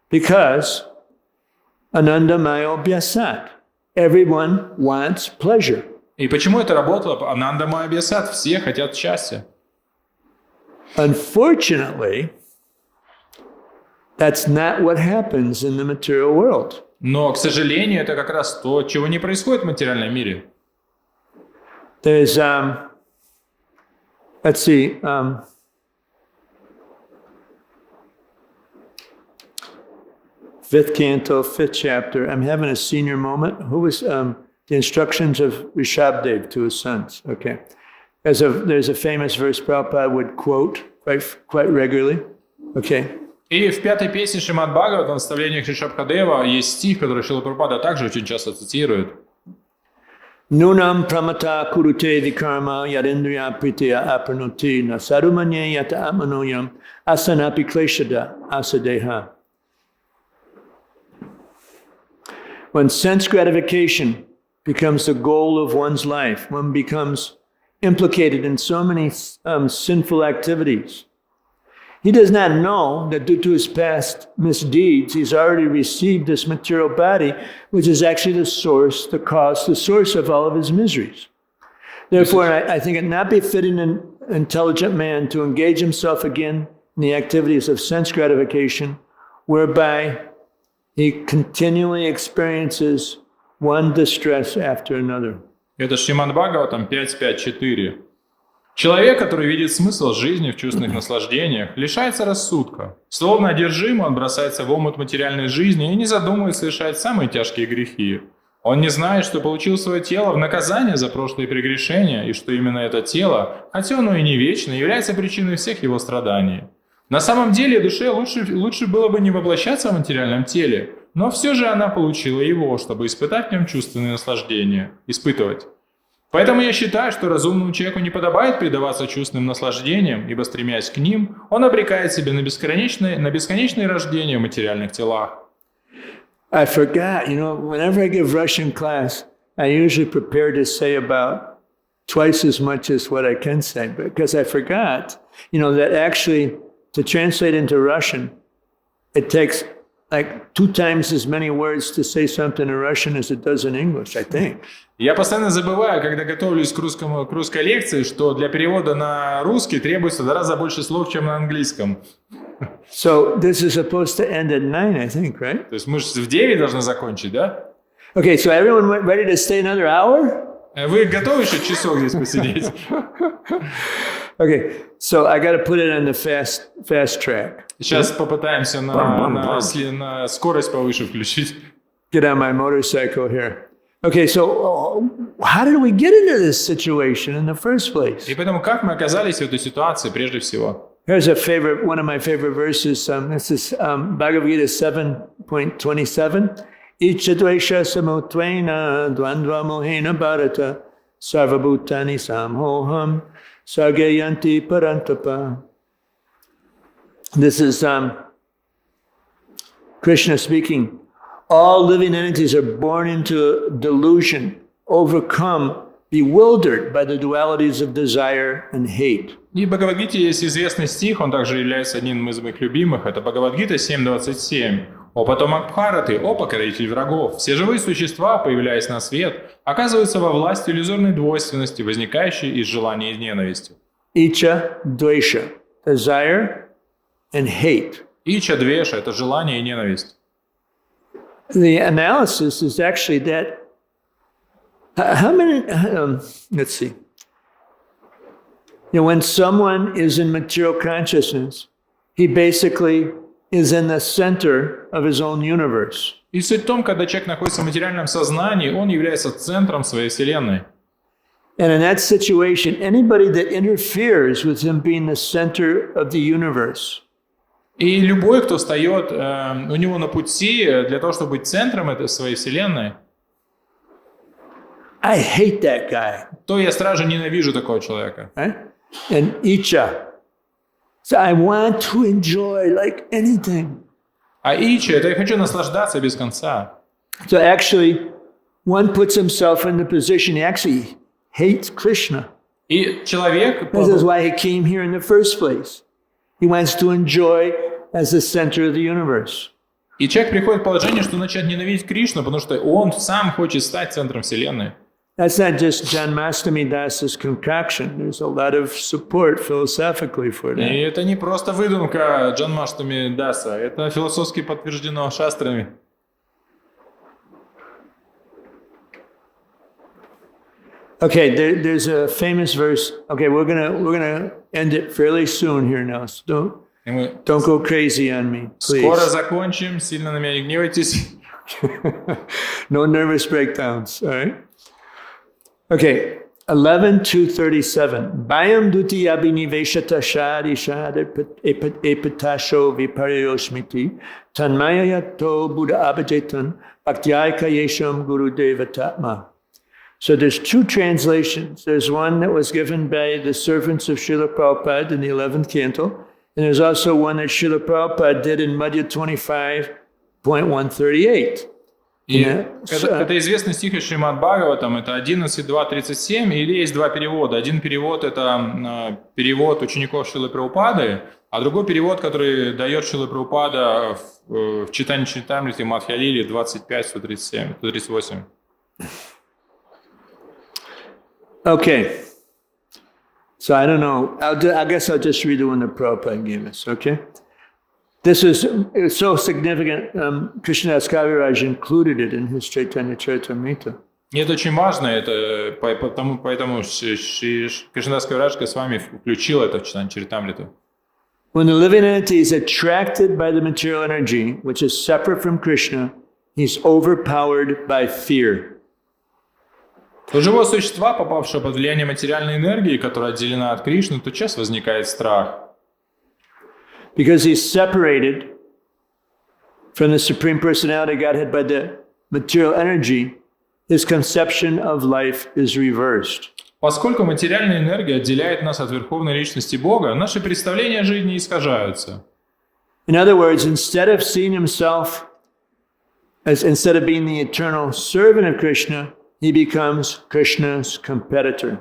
Because Ananda Mayo Bhyasat. Everyone wants pleasure. И почему это работало? Ананда Майя Бьясат, все хотят счастья. Unfortunately, that's not what happens in the material world. Но, к сожалению, это как раз то, чего не происходит в материальном мире. There's, let's see, fifth canto, fifth chapter. I'm having a senior moment. Who was the instructions of Rishabdev to his sons? Okay. There's a famous verse Prabhupada would quote quite regularly. Okay. И в пятой песне Śrīmad-Bhāgavatam, в наставлениях Ришабхадева, есть стих, который Шрила Прабхупада также очень часто цитирует. Nunam pramata kurute vikarma yadindriya pritya apranoti nasarumanye yata atmanoyam asanapi kleshada asadeha. When sense gratification becomes the goal of one's life, one becomes implicated in so many sinful activities. He does not know that due to his past misdeeds, he's already received this material body, which is actually the source, the cause, the source of all of his miseries. Therefore, I think it not befitting an intelligent man to engage himself again in the activities of sense gratification, whereby he continually experiences one distress after another. Это Śrīmad-Bhāgavatam 5.5.4. Человек, который видит смысл жизни в чувственных наслаждениях, лишается рассудка. Словно одержимый, он бросается в омут материальной жизни и не задумываясь совершает самые тяжкие грехи. Он не знает, что получил свое тело в наказание за прошлые прегрешения, и что именно это тело, хотя оно и не вечно, является причиной всех его страданий. На самом деле душе лучше было бы не воплощаться в материальном теле, но все же она получила его, чтобы испытать в нем чувственные наслаждения. Испытывать. Поэтому я считаю, что разумному человеку не подобает предаваться чувственным наслаждениям, ибо, стремясь к ним, он обрекает себя на бесконечные рождения в материальных телах. I forgot, whenever I give Russian class, I usually prepare to say about twice as much as what I can say, because I forgot, that actually to translate into Russian, it takes like 2 times as many words to say something in Russian as it does in English, I think. Я постоянно забываю, когда готовлюсь к русской лекции, что для перевода на русский требуется в 2 раза больше слов, чем на английском. So this is supposed to end at 9, I think, right? То есть мы же в 9 должны закончить, да? Okay, so everyone ready to stay another hour? Вы готовы еще часок здесь посидеть? Okay, so I got to put it on the fast track. Сейчас попытаемся на скорость повыше включить. Get on my motorcycle here. Okay, so how did we get into this situation in the first place? И поэтому как мы оказались в этой ситуации прежде всего? Here's one of my favorite verses. This is Bhagavad Gita 7.27. Ichadvesha samotvena dvandva mohena bharata sarvabhutani samhoham sargayanti parantapa. This is Krishna speaking. All living entities are born into delusion, overcome, bewildered by the dualities of desire and hate. И в Бхагавад-гите есть известный стих, он также является одним из моих любимых. Это Бхагавад-гита 7.27. «О потомок Бхараты, о покоритель врагов, все живые существа, появляясь на свет, оказываются во власти иллюзорной двойственности, возникающей из желания и ненависти». Icha, dvesha, desire and hate. Ича, двеша – это желание и ненависть. The analysis is actually that, how many, let's see. When someone is in material consciousness, he basically is in the center of his own universe. И суть в том, когда человек находится в материальном сознании, он является центром своей вселенной. And in that situation, anybody that interferes with him being the center of the universe, и любой, кто встает у него на пути для того, чтобы быть центром этой своей вселенной, I hate that guy. То я сразу же ненавижу такого человека. Right? And Icha. So I want to enjoy like anything. А Ича – это я хочу наслаждаться без конца. So actually, one puts himself in the position, he actually hates Krishna. И человек... This is why he came here in the first place. He wants to enjoy as the center of the universe. И человек приходит к положению, что начинает ненавидеть Кришну, потому что он сам хочет стать центром вселенной. That's not just Janmashtami Das's concoction. There's a lot of support philosophically for that. И это не просто выдумка Джанмаштами Даса, это философски подтверждено шастрами. Okay, there's a famous verse. Okay, we're gonna end it fairly soon here now. So don't go crazy on me, please. Скоро закончим, сильно на меня не гневайтесь. No nervous breakdowns, all right? Okay, 11.237. Bayam duti abhiniveshata shadi shad epatasho viparyoshmiti tanmaya yato buddha abhajetan bhaktyayaka yesham guru devatatma. So there's two translations. There's one that was given by the servants of Srila Prabhupada in the 11th canto, and there's also one that Srila Prabhupada did in Madhya 25.138. И это известный стих из Śrīmad-Bhāgavatam, это 11.2.37, или есть два перевода. Один перевод – это перевод учеников Шрилы Прабхупады, а другой перевод, который дает Шрила Прабхупада в Caitanya-charitamrita Мадхья-лиле 25.138. Okay. So I don't know. I guess I'll just read the one that Prabhupada gave us, okay? This is so significant. Krishnadas Kaviraj included it in his Caitanya-charitamrita. И это очень важно, это поэтому Кришнадас Кавирадж с вами включил это в Чайтанья-чаритамриту. When the living entity is attracted by the material energy, which is separate from Krishna, he's overpowered by fear. У живого существа, попавшего под влияние материальной энергии, которая отделена от Кришны, тотчас возникает страх. Because he's separated from the Supreme Personality Godhead by the material energy, his conception of life is reversed. Поскольку материальная энергия отделяет нас от Верховной Личности Бога, наши представления о жизни искажаются. In other words, instead of seeing himself instead of being the eternal servant of Krishna, he becomes Krishna's competitor.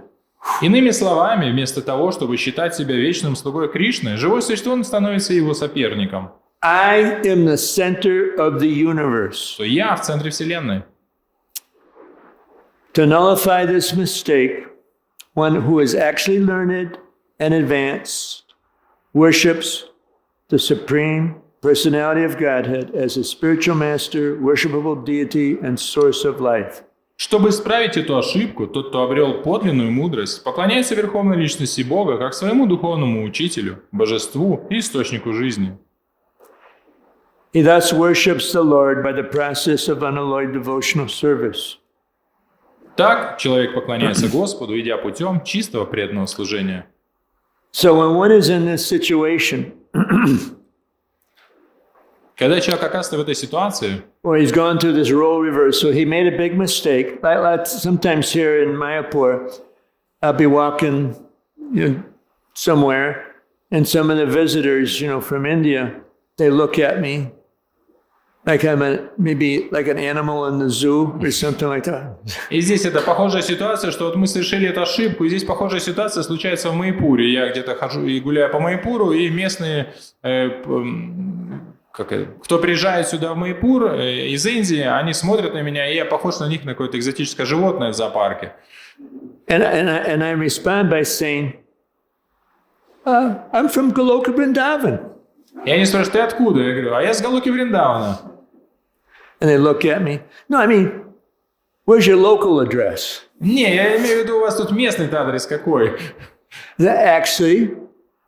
Иными словами, вместо того, чтобы считать себя вечным слугой Кришны, живое существо становится его соперником. I am the center of the universe. Что я в центре Вселенной. To nullify this mistake, one who is actually learned and advanced worships the Supreme Personality of Godhead as a spiritual master, worshipable deity, and source of life. Чтобы исправить эту ошибку, тот, кто обрел подлинную мудрость, поклоняется Верховной Личности Бога как своему духовному учителю, божеству и источнику жизни. He thus worships the Lord by the process of unalloyed devotional service. Так человек поклоняется Господу, идя путем чистого преданного служения. So when one is in this situation, когда человек оказывается в этой ситуации, or he's gone through this role reverse, so he made a big mistake. Like sometimes here in Mayapur, I'll be walking somewhere, and some of the visitors, from India, they look at me like I'm maybe like an animal in the zoo or something like that. И здесь это похожая ситуация, что вот мы совершили эту ошибку, и здесь похожая ситуация случается в Майяпуре. Я где-то хожу и гуляю по Майяпуру, и местные, кто приезжает сюда в Майяпур из Индии, они смотрят на меня, и я похож на них, на какое-то экзотическое животное в зоопарке. And I respond by saying, I'm from Goloka Vrindavan. И они спрашивают, ты откуда? Я говорю, а я с Галоки Вриндавана. And they look at me. No, I mean, where's your local address? Не, я имею в виду, у вас тут местный адрес какой? Actually,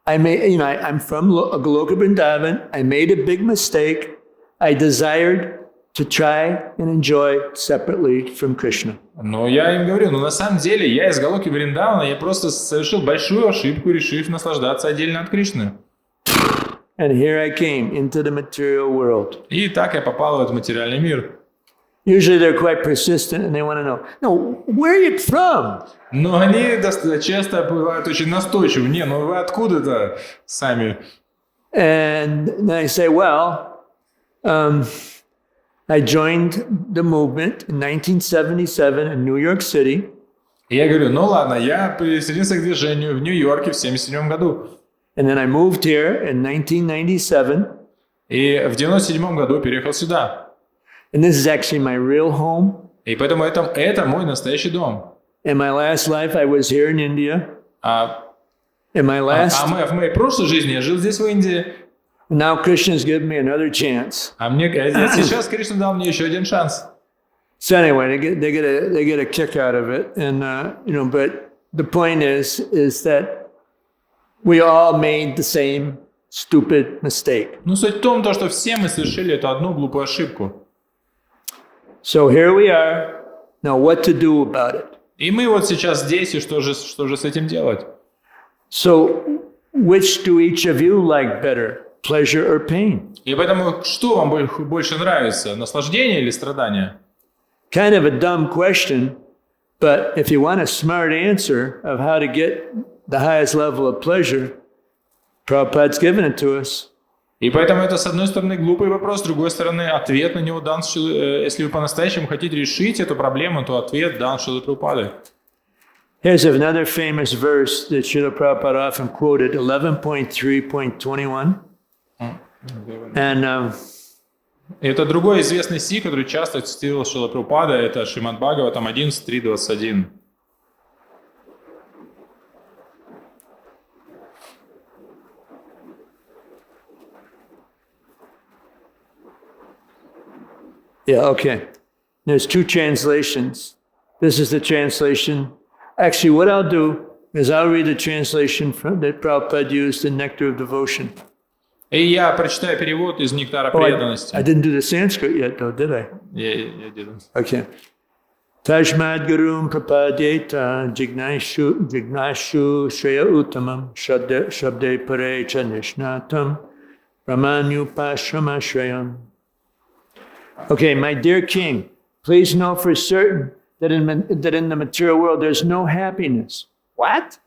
I'm from Goloka Vrindavan. I made a big mistake. I desired to try and enjoy separately from Krishna. Но я им говорю, на самом деле я из Галоки Вриндавана, я просто совершил большую ошибку, решив наслаждаться отдельно от Кришны. And here I came into the material world. И так я попал в этот материальный мир. Usually they're quite persistent and they want to know, no, where are you from? Но они часто бывают очень настойчивы. Не, ну вы откуда-то сами? And I say, well, I joined the movement in 1977 in New York City. И я говорю, ну ладно, я присоединился к движению в Нью-Йорке в 1977 году. And then I moved here in 1997. И в 1997 году переехал сюда. And this is actually my real home. И поэтому это мой настоящий дом. In my last life, I was here in India. In my last... в моей прошлой жизни я жил здесь, в Индии. Now Krishna's given me another chance. Сейчас Кришна дал мне еще один шанс. So anyway, they get a kick out of it. And, but the point is that we all made the same stupid mistake. Ну, суть в том, что все мы совершили эту одну глупую ошибку. So here we are. Now what to do about it? И мы вот сейчас здесь, и что же с этим делать? So which do each of you like better, pleasure or pain? И поэтому что вам больше нравится, наслаждение или страдание? Kind of a dumb question, But if you want a smart answer of how to get the highest level of pleasure, Prabhupada's given it to us. И поэтому это, с одной стороны, глупый вопрос, с другой стороны, ответ на него дан, если вы по-настоящему хотите решить эту проблему, то ответ дан Шрилой Прабхупадой. Here's another famous verse that Srila Prabhupada often quoted, 11.3.21. And это другой известный стих, который часто цитировал Шрила Прабхупада, это Śrīmad-Bhāgavatam 11.3.21. Yeah, okay. There's two translations. This is the translation. Actually, what I'll do is I'll read the translation that Prabhupada used in Nectar of Devotion. И я прочитаю перевод из Нектара преданности. I didn't do the Sanskrit yet, though, did I? Я didn't. Okay. Tajmad Gurum Prapadyeta Jignashu Shreya Uttamam Shabde Pare Chanishnatam Brahmanyupashrama Shreyam. Okay, my dear king, please know for certain that in the material world there's no happiness. What?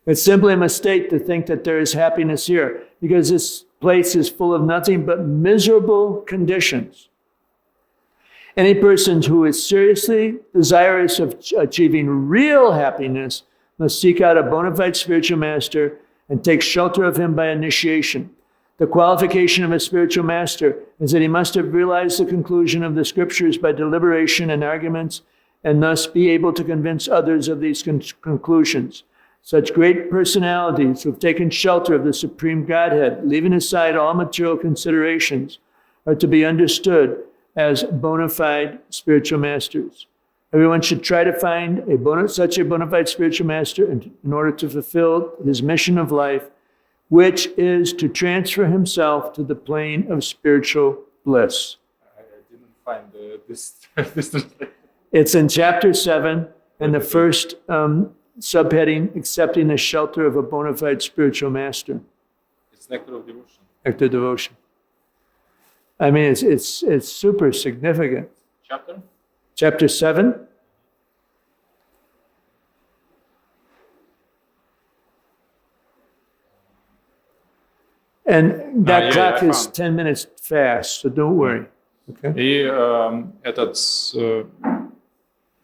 It's simply a mistake to think that there is happiness here, because this place is full of nothing but miserable conditions. Any person who is seriously desirous of achieving real happiness must seek out a bona fide spiritual master and take shelter of him by initiation. The qualification of a spiritual master is that he must have realized the conclusion of the scriptures by deliberation and arguments, and thus be able to convince others of these conclusions. Such great personalities who have taken shelter of the Supreme Godhead, leaving aside all material considerations, are to be understood as bona fide spiritual masters. Everyone should try to find such a bona fide spiritual master in order to fulfill his mission of life, which is to transfer himself to the plane of spiritual bliss. I didn't find this. It's in chapter 7, and the first subheading, accepting the shelter of a bona fide spiritual master. It's Nectar of Devotion. Nectar of Devotion. I mean, it's super significant. Chapter? Chapter 7. And that clock is 10 minutes fast, so don't worry. Okay? И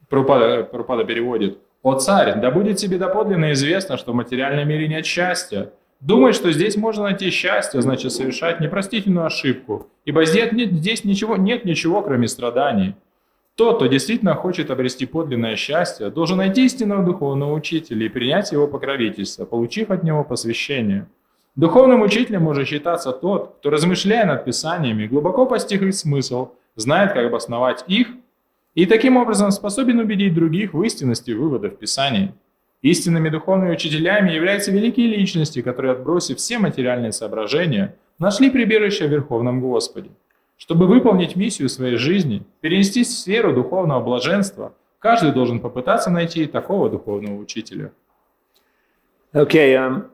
Прабхупада переводит: «О царь, да будет тебе доподлинно известно, что в материальном мире нет счастья. Думать, что здесь можно найти счастье, значит совершать непростительную ошибку, ибо здесь нет ничего, кроме страданий. Тот, кто действительно хочет обрести подлинное счастье, должен найти истинного духовного учителя и принять его покровительство, получив от него посвящение. Духовным учителем может считаться тот, кто, размышляя над писаниями, глубоко постиг их смысл, знает, как обосновать их, и таким образом способен убедить других в истинности выводов Писаний. Истинными духовными учителями являются великие личности, которые, отбросив все материальные соображения, нашли прибежище в Верховном Господе. Чтобы выполнить миссию своей жизни, перенести в сферу духовного блаженства, каждый должен попытаться найти такого духовного учителя». Okay, I'm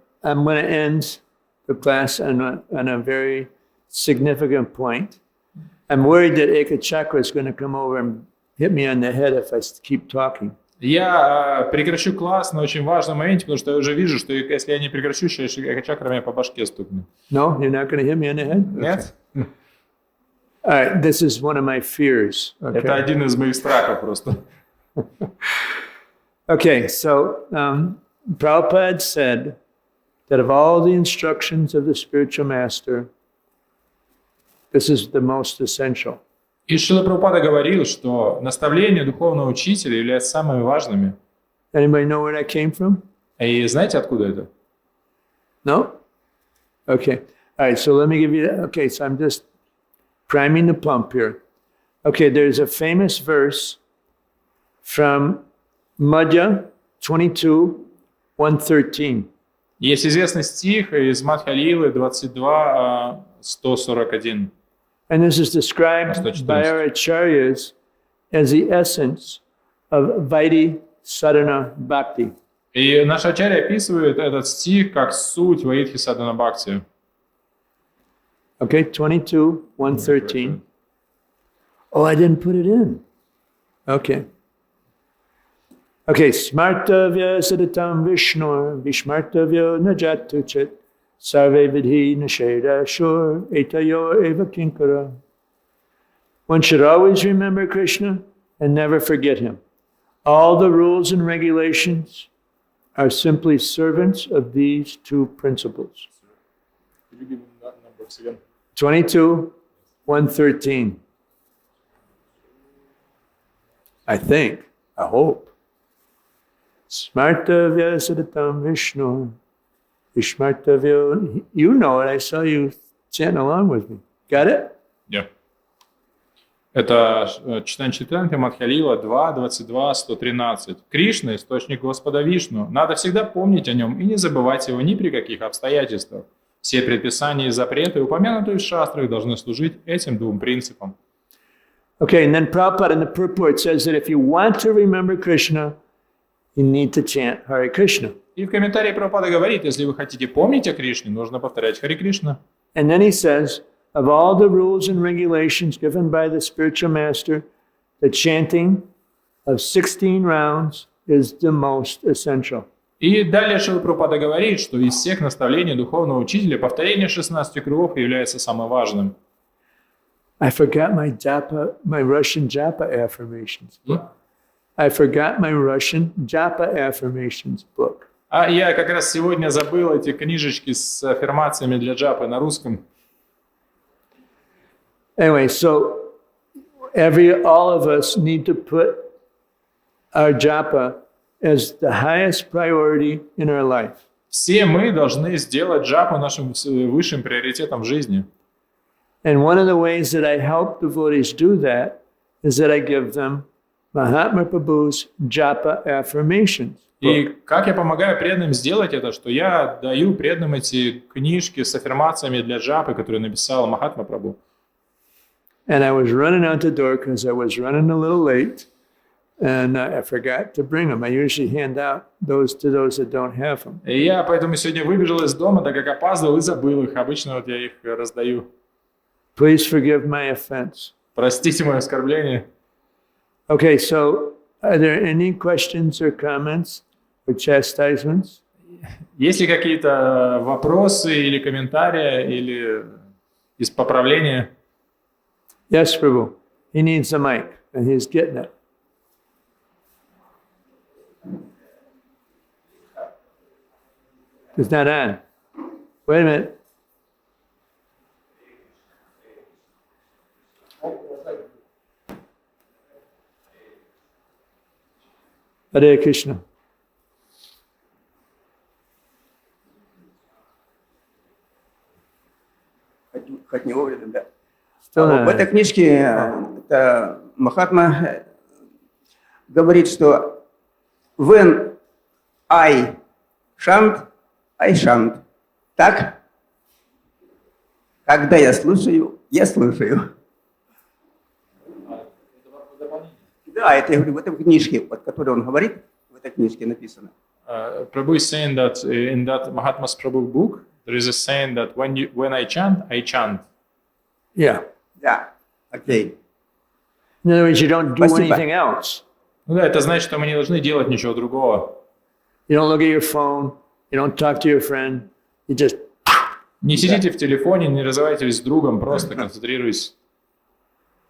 going to end the class on a very significant point. I'm worried that Eka Chakra is going to come over and hit me on the head if I keep talking. Я прекращу класс на очень важном моменте, потому что я уже вижу, что если я не прекращу, Ека-чакра меня по башке стукнет. No, you're not going to hit me on the head? Нет? Okay. All right, this is one of my fears. Okay. Это один из моих страхов просто. Okay, so Prabhupada said that of all the instructions of the spiritual master, this is the most essential. И Шрила Прабхупада говорил, что наставления духовного учителя являются самыми важными. Anybody know where that came from? И знаете, откуда это? No? Okay. All right, so let me give you that. Okay, so I'm just priming the pump here. Okay, there's a famous verse from Madhya 22:113. Есть известный стих из Мадхя-лилы 22:141. And this is described by our acharyas as the essence of Vaidhi Sadhana Bhakti. И наш ачарья описывает этот стих как суть Ваидхи Садхана Бхакти. Okay, 22:113. Oh, I didn't put it in. Okay. Okay, smartavya sadatam vishnur, vishmartavya najatuchit, sarve vidhi nasheda shur, etayor eva kinkara. One should always remember Krishna and never forget him. All the rules and regulations are simply servants of these two principles. 22, 113. I think, I hope. Smartavya sadatam Vishnu. Vishmartavya. You know it. I saw you chanting along with me. Got it? Yeah. Это Чайтанья-чаритамрита Мадхалила 2, 22, 113. Кришна – источник Господа Вишну. Надо всегда помнить о нем и не забывать его ни при каких обстоятельствах. Все предписания и запреты, упомянутые в шастрах, должны служить этим двум принципам. Okay, and then Prabhupada in the purport says that if you want to remember Krishna, you need to chant Hare Krishna. И в комментарии Прабхупада говорит, если вы хотите помнить о Кришне, нужно повторять Харе Кришна. And then he says, of all the rules and regulations given by the spiritual master, the chanting of 16 rounds is the most essential. И далее Шрила Прабхупада говорит, что из всех наставлений духовного учителя повторение 16 кругов является самым важным. I forgot my Russian japa affirmations book. I forgot my Russian japa affirmations book. А я как раз сегодня забыл эти книжечки с аффирмациями для джапы на русском. Anyway, so all of us need to put our japa as the highest priority in our life. Все мы должны сделать джапу нашим высшим приоритетом в жизни. And one of the ways that I help devotees do that is that I give them Mahatma Prabhu's japa affirmations. И как я помогаю преданным сделать это, что я даю преданным эти книжки с аффирмациями для джапы, которые написал Махатма Прабху. And I was running out the door because I was running a little late, and I forgot to bring them. I usually hand out those to those that don't have them. И я поэтому сегодня выбежал из дома, так как опаздывал и забыл их. Обычно вот я их раздаю. Please forgive my offense. Простите мое оскорбление. Okay, so are there any questions or comments or chastisements? Есть ли какие-то вопросы или комментарии, или из поправления? Yes, Prabhu. He needs a mic, and he's getting it. It's not on. Wait a minute. Hare Krishna. Хоть не вовремя, да. Still В этой книжке Махатма говорит, что when I chant, I chant. Так? Когда я слушаю, я слушаю. Да, это я говорю, в этой книжке, вот, которую он говорит, в этой книжке написано. Prabhu is saying that in that Mahatma's Prabhu book, there is a saying that when I chant, I chant. Yeah. Да, окей. In other words, you don't do Спасибо. anything else. Ну да, это значит, что мы не должны делать ничего другого. You don't look at your phone. You don't talk to your friend. You just... Не сидите в телефоне, не разговаривайте с другом, просто концентрируйтесь.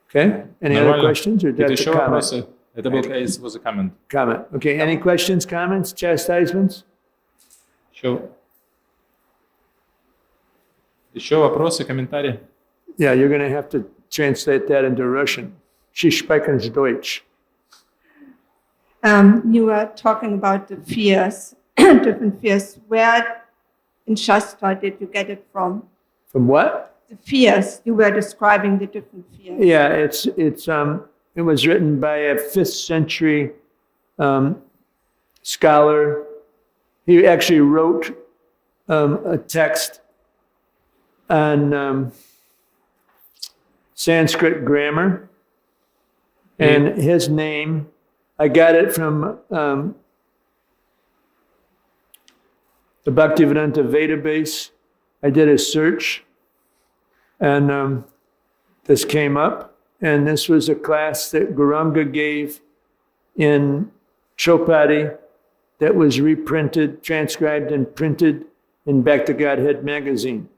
Okay? Any other Нормально. questions? Or Какие-то that's еще a comment? вопросы? Это был was a comment. Comment. Okay. Any questions, comments, chastisements? Еще вопросы, комментарии? Yeah, you're going to have to translate that into Russian. Sie sprechen Deutsch. You were talking about the fears, different fears. Where in Shastra did you get it from? From what? The fears. You were describing the different fears. Yeah, it was written by a 5th century scholar. He actually wrote a text on Sanskrit grammar, and his name, I got it from the Bhaktivedanta database. I did a search, and this came up, and this was a class that Guranga gave in Chopati that was reprinted, transcribed, and printed in Back to Godhead magazine.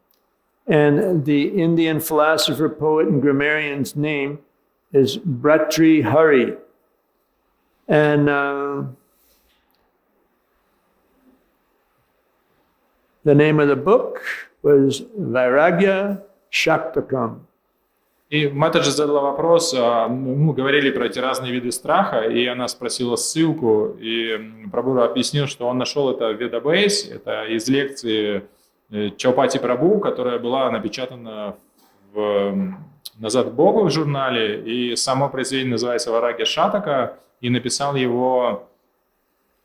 And the Indian philosopher, poet, and grammarian's name is Bhartrihari. And the name of the book was Vairagya Shaktakam. И Матаджи задала вопрос, мы говорили про эти разные виды страха, и она спросила ссылку, и Прабху объяснил, что он нашел это в Ведабейс, это из лекции Чаупати Прабху, которая была напечатана «Назад к Богу» в журнале, и само произведение называется «Варагья Шатака», и написал его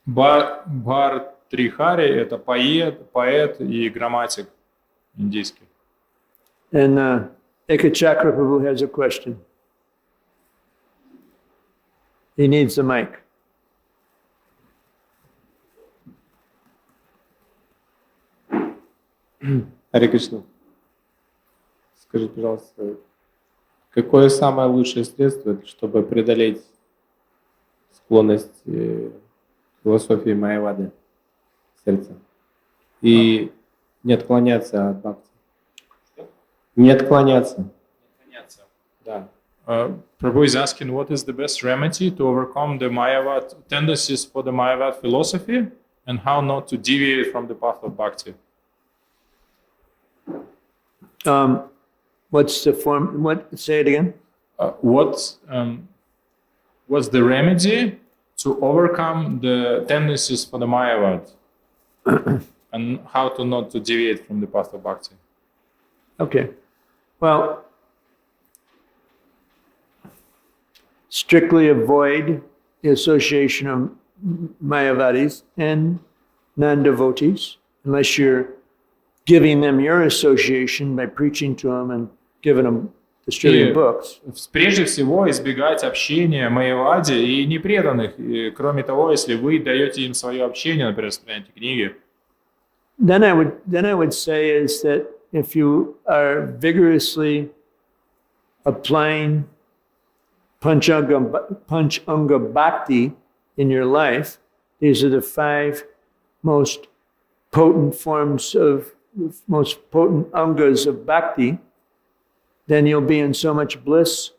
Бхартрихари, это поэт и грамматик индийский. And Caitanya Prabhu has a question. He needs the mic. Харе Кришна. Скажи, пожалуйста, какое самое лучшее средство, чтобы преодолеть склонность к философии Майявады сердца и не отклоняться от бхакти? Не отклоняться. Да. Prabhu is asking, what is the best remedy to overcome the Mayavad tendencies for the Mayavad philosophy, and how not to deviate from the path of bhakti? What's the form? What? Say it again. What's the remedy to overcome the tendencies for the Mayavad, and how to not to deviate from the path of bhakti? Okay. Well, strictly avoid the association of Mayavadis and non-devotees, unless you're giving them your association by preaching to them and giving them distributing books. Прежде всего избегать общения Майявади и непреданных, и, кроме того, если вы даете им свое общение, например, распространяете книги. Then I would say is that if you are vigorously applying Panchanga Bhakti in your life, these are the 5 most potent forms of, most potent angas of Bhakti, then you'll be in so much bliss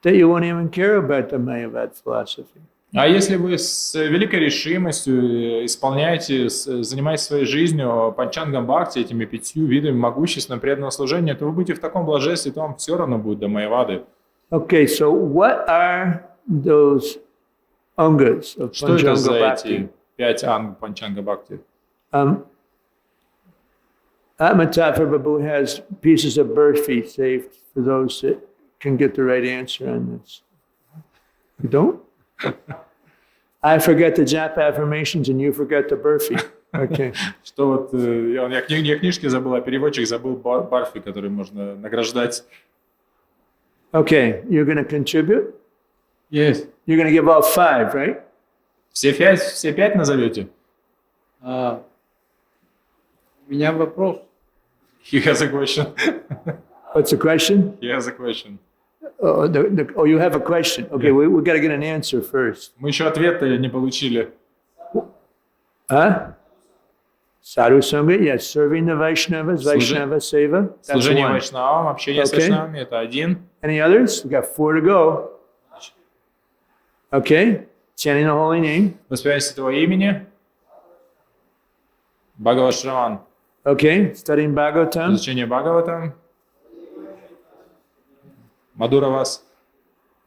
that you won't even care about the Mayavad philosophy. А если вы с великой решимостью исполняете, занимаетесь своей жизнью панчангам бхакти, этими 5 видами могущественного преданного служения, то вы будете в таком блаженстве, то вам все равно будет до Майявады. Okay, so what are those angas of Что это за Panchanga эти Bhakti? 5 анг панчанга бхакти? Atmatattva Prabhu has pieces of burfi saved for those that can get the right answer on this. You don't? I forget the japa affirmations and you forget the burfi. Okay. Что вот я книжки забыл, а переводчик забыл барфи, который можно награждать. Okay, you're going to contribute? Yes. You're going to give all 5, right? Все 5 назовете? У меня вопрос. He has a question. What's the question? He has a question. Oh, you have a question. Okay, we got to get an answer first. Мы еще ответа не получили. Huh? Sadhu Sangha, yes, serving the Vaishnavas, Vaishnava Seva. That's Служение 1. вайшнавам, общение с вайшнавами, это 1. Any others? We got 4 to go. Okay, chanting the holy name. Воспевание святого имени. Бхагавашраман. Okay, studying Bhagavatam. Изучение Бхагаватам. Мадуравас.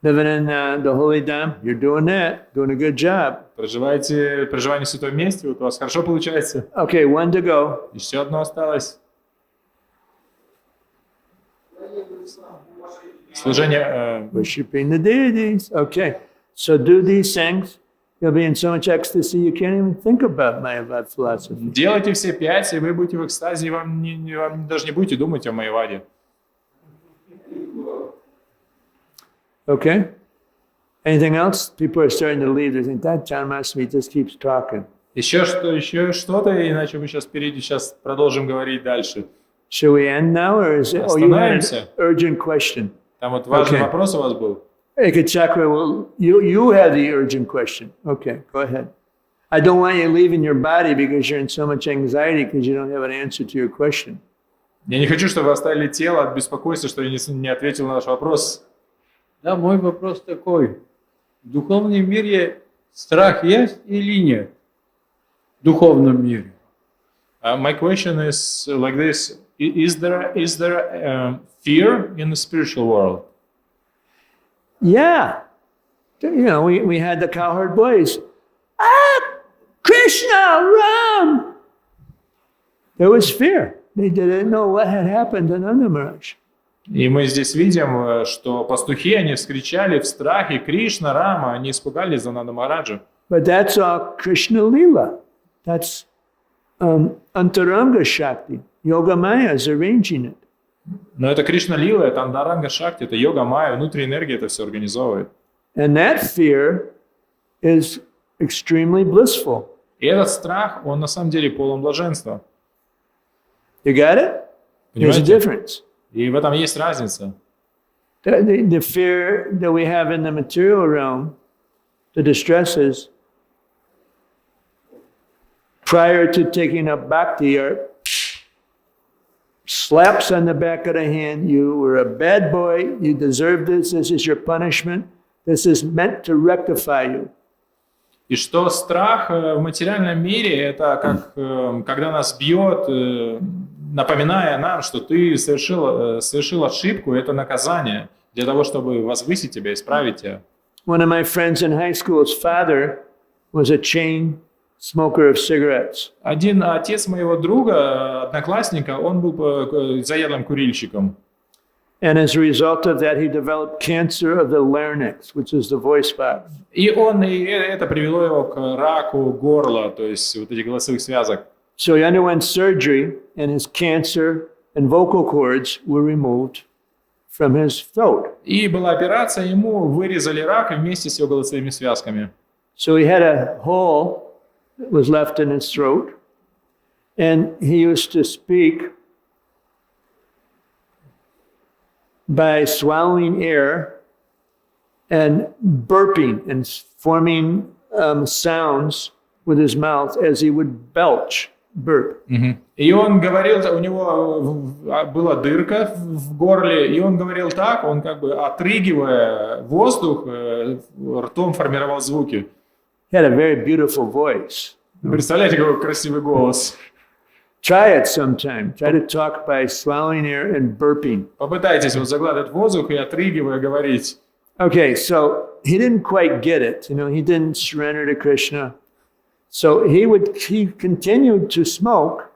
Living in the holy dham. You're doing that. Doing a good job. Проживание в святом месте, вот у вас хорошо получается. Okay, 1 to go. Еще одно осталось. Служение... Worshipping the deities. Okay, so do these things. You'll be in so much ecstasy you can't even think about Mayavad philosophy. Делайте все 5, и вы будете в экстазе, и вам даже не будете думать о Майяваде. Okay? Anything else? People are starting to leave. They think that Janmashtami just keeps talking. Еще что-то, иначе мы сейчас продолжим говорить дальше. Should we end now, or is it? Oh, you had an urgent question. Там вот важный вопрос у вас был. Ekachakra, well, you have the urgent question. Okay, go ahead. I don't want you leaving your body because you're in so much anxiety because you don't have an answer to your question. Я не хочу, чтобы вы оставили тело от беспокойства, что я не ответил на ваш вопрос. Да, мой вопрос такой. В духовном мире страх есть или нет? В духовном мире. My question is like this: Is there fear in the spiritual world? Yeah. You know, we had the cowherd boys. Krishna, Ram! There was fear. They didn't know what had happened to Nanda Maharaj. И мы здесь видим, что пастухи, они вскричали в страхе: Кришна, Рама, они испугались за Нанда Махараджа. But that's all Krishna Leela. That's Antaranga Shakti. Yoga Maya is arranging it. Но это Кришна Лила, это Андаранга Шакти, это йога Майя, внутренняя энергия это все организовывает. And that fear is extremely blissful. И этот страх, он на самом деле полон блаженства. You got it? There's a Понимаете? difference. И в этом есть разница. The fear that we have in the material realm, the distresses, prior to taking up bhakti are slaps on the back of the hand. You were a bad boy. You deserve this. This is your punishment. This is meant to rectify you. И что страх в материальном мире, это как когда нас бьет, напоминая нам, что ты совершил ошибку, это наказание для того, чтобы возвысить тебя, исправить тебя. One of my friends in high school's father was a chain smoker of cigarettes. Один отец моего друга, одноклассника, он был заядлым курильщиком. And as a result of that, he developed cancer of the larynx, which is the voice box. И это привело его к раку горла, то есть вот этих голосовых связок. So he underwent surgery, and his cancer and vocal cords were removed from his throat. И была операция, ему вырезали рак вместе с его голосовыми связками. So he had a hole that was left in his throat, and he used to speak by swallowing air and burping and forming sounds with his mouth as he would belch, burp. И он говорил, у него была дырка в горле, и он говорил так, он как бы отрыгивая воздух, ртом формировал звуки. He had a very beautiful voice. Представляете, какой красивый голос. Try it sometime. Try to talk by swallowing air and burping. Попытайтесь вот заглатывать воздух и отрыгивая говорить. Okay, so he didn't quite get it. You know, he didn't surrender to Krishna. So he continued to smoke,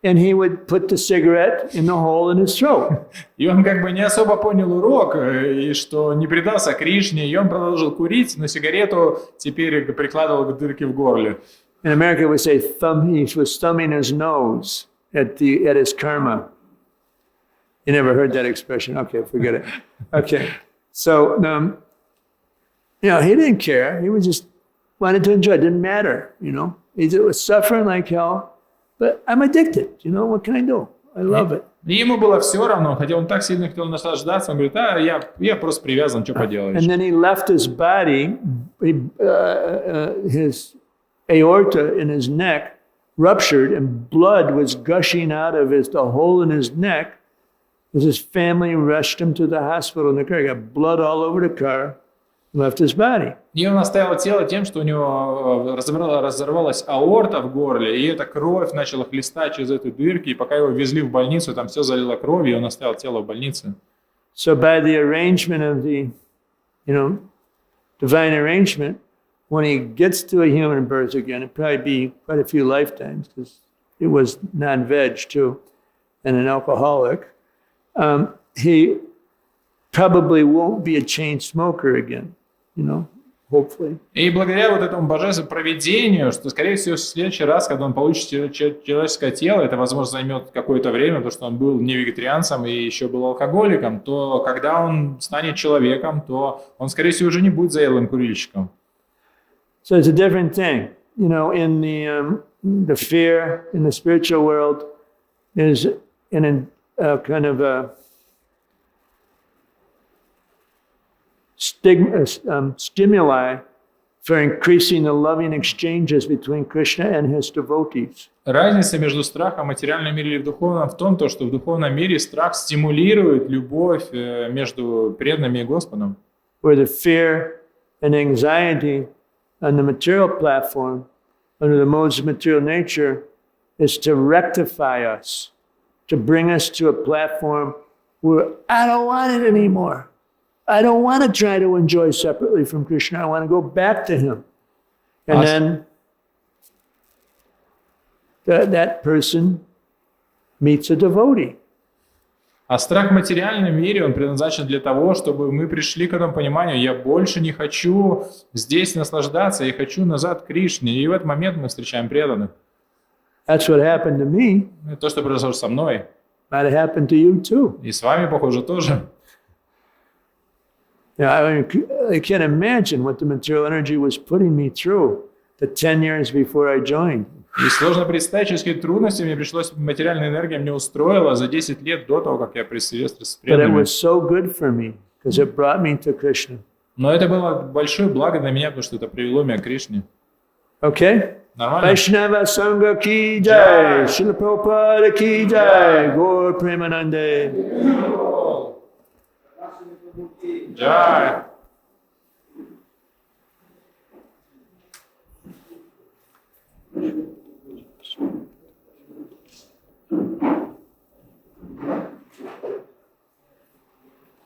and he would put the cigarette in the hole in his throat. И он как бы не особо понял урок, и что не предался Кришне, и он продолжил курить, но сигарету теперь прикладывал к дырке в горле. In America, we say he was thumbing his nose at his karma. You never heard that expression? Okay, forget it. Okay, so you know, he didn't care. He was just wanted to enjoy. It didn't matter, you know. He was suffering like hell, but I'm addicted. You know, what can I do? I love it. И ему было все равно, хотя он так сильно хотел наслаждаться, он говорит, я просто привязан, что поделаешь. And then he left his body, his aorta in his neck ruptured, and blood was gushing out of the hole in his neck. As his family rushed him to the hospital in the car, he got blood all over the car, left his body. И он оставил тело тем, что у него разорвалась аорта в горле, и эта кровь начала хлестать через эту дырку, и пока его везли в больницу, там все залило кровью, и он оставил тело в больнице. So by the arrangement of the, you know, divine arrangement, when he gets to a human birth again, it'd probably be quite a few lifetimes, because it was non-veg too, and an alcoholic, he probably won't be a chain smoker again, you know, hopefully. И благодаря вот этому божественному провидению, что, скорее всего, в следующий раз, когда он получит человеческое тело, это, возможно, займет какое-то время, потому что он был не вегетарианцем и еще был алкоголиком, то когда он станет человеком, то он, скорее всего, уже не будет заядлым курильщиком. So it's a different thing. You know, in the fear in the spiritual world is in a kind of a stimuli for increasing the loving exchanges between Krishna and his devotees. Разница между страхом в материальном мире и в духовном в том, что в духовном мире страх стимулирует любовь между преданными и Господом. Where the fear and anxiety on the material platform, under the modes of material nature, is to rectify us, to bring us to a platform where I don't want it anymore. I don't want to try to enjoy separately from Krishna. I want to go back to him. And then that person meets a devotee. А страх в материальном мире, он предназначен для того, чтобы мы пришли к этому пониманию, я больше не хочу здесь наслаждаться, я хочу назад к Кришне. И в этот момент мы встречаем преданных. That's what happened to me. Это то, что произошло со мной. Might have happened to you too. И с вами, похоже, тоже. I can't imagine what the material energy was putting me through the 10 years before I joined. И сложно представить, через какие трудности мне пришлось, материальная энергия мне устроила за 10 лет до того, как я присоединился с But it преданными. was so good for me because it brought me to Krishna. Но это было большое благо для меня, потому что это привело меня к Кришне. Okay? Нормально? Vaishnava Sangha ki jai, Srila Prabhupada ki jai, Gaur Premanande. Джай.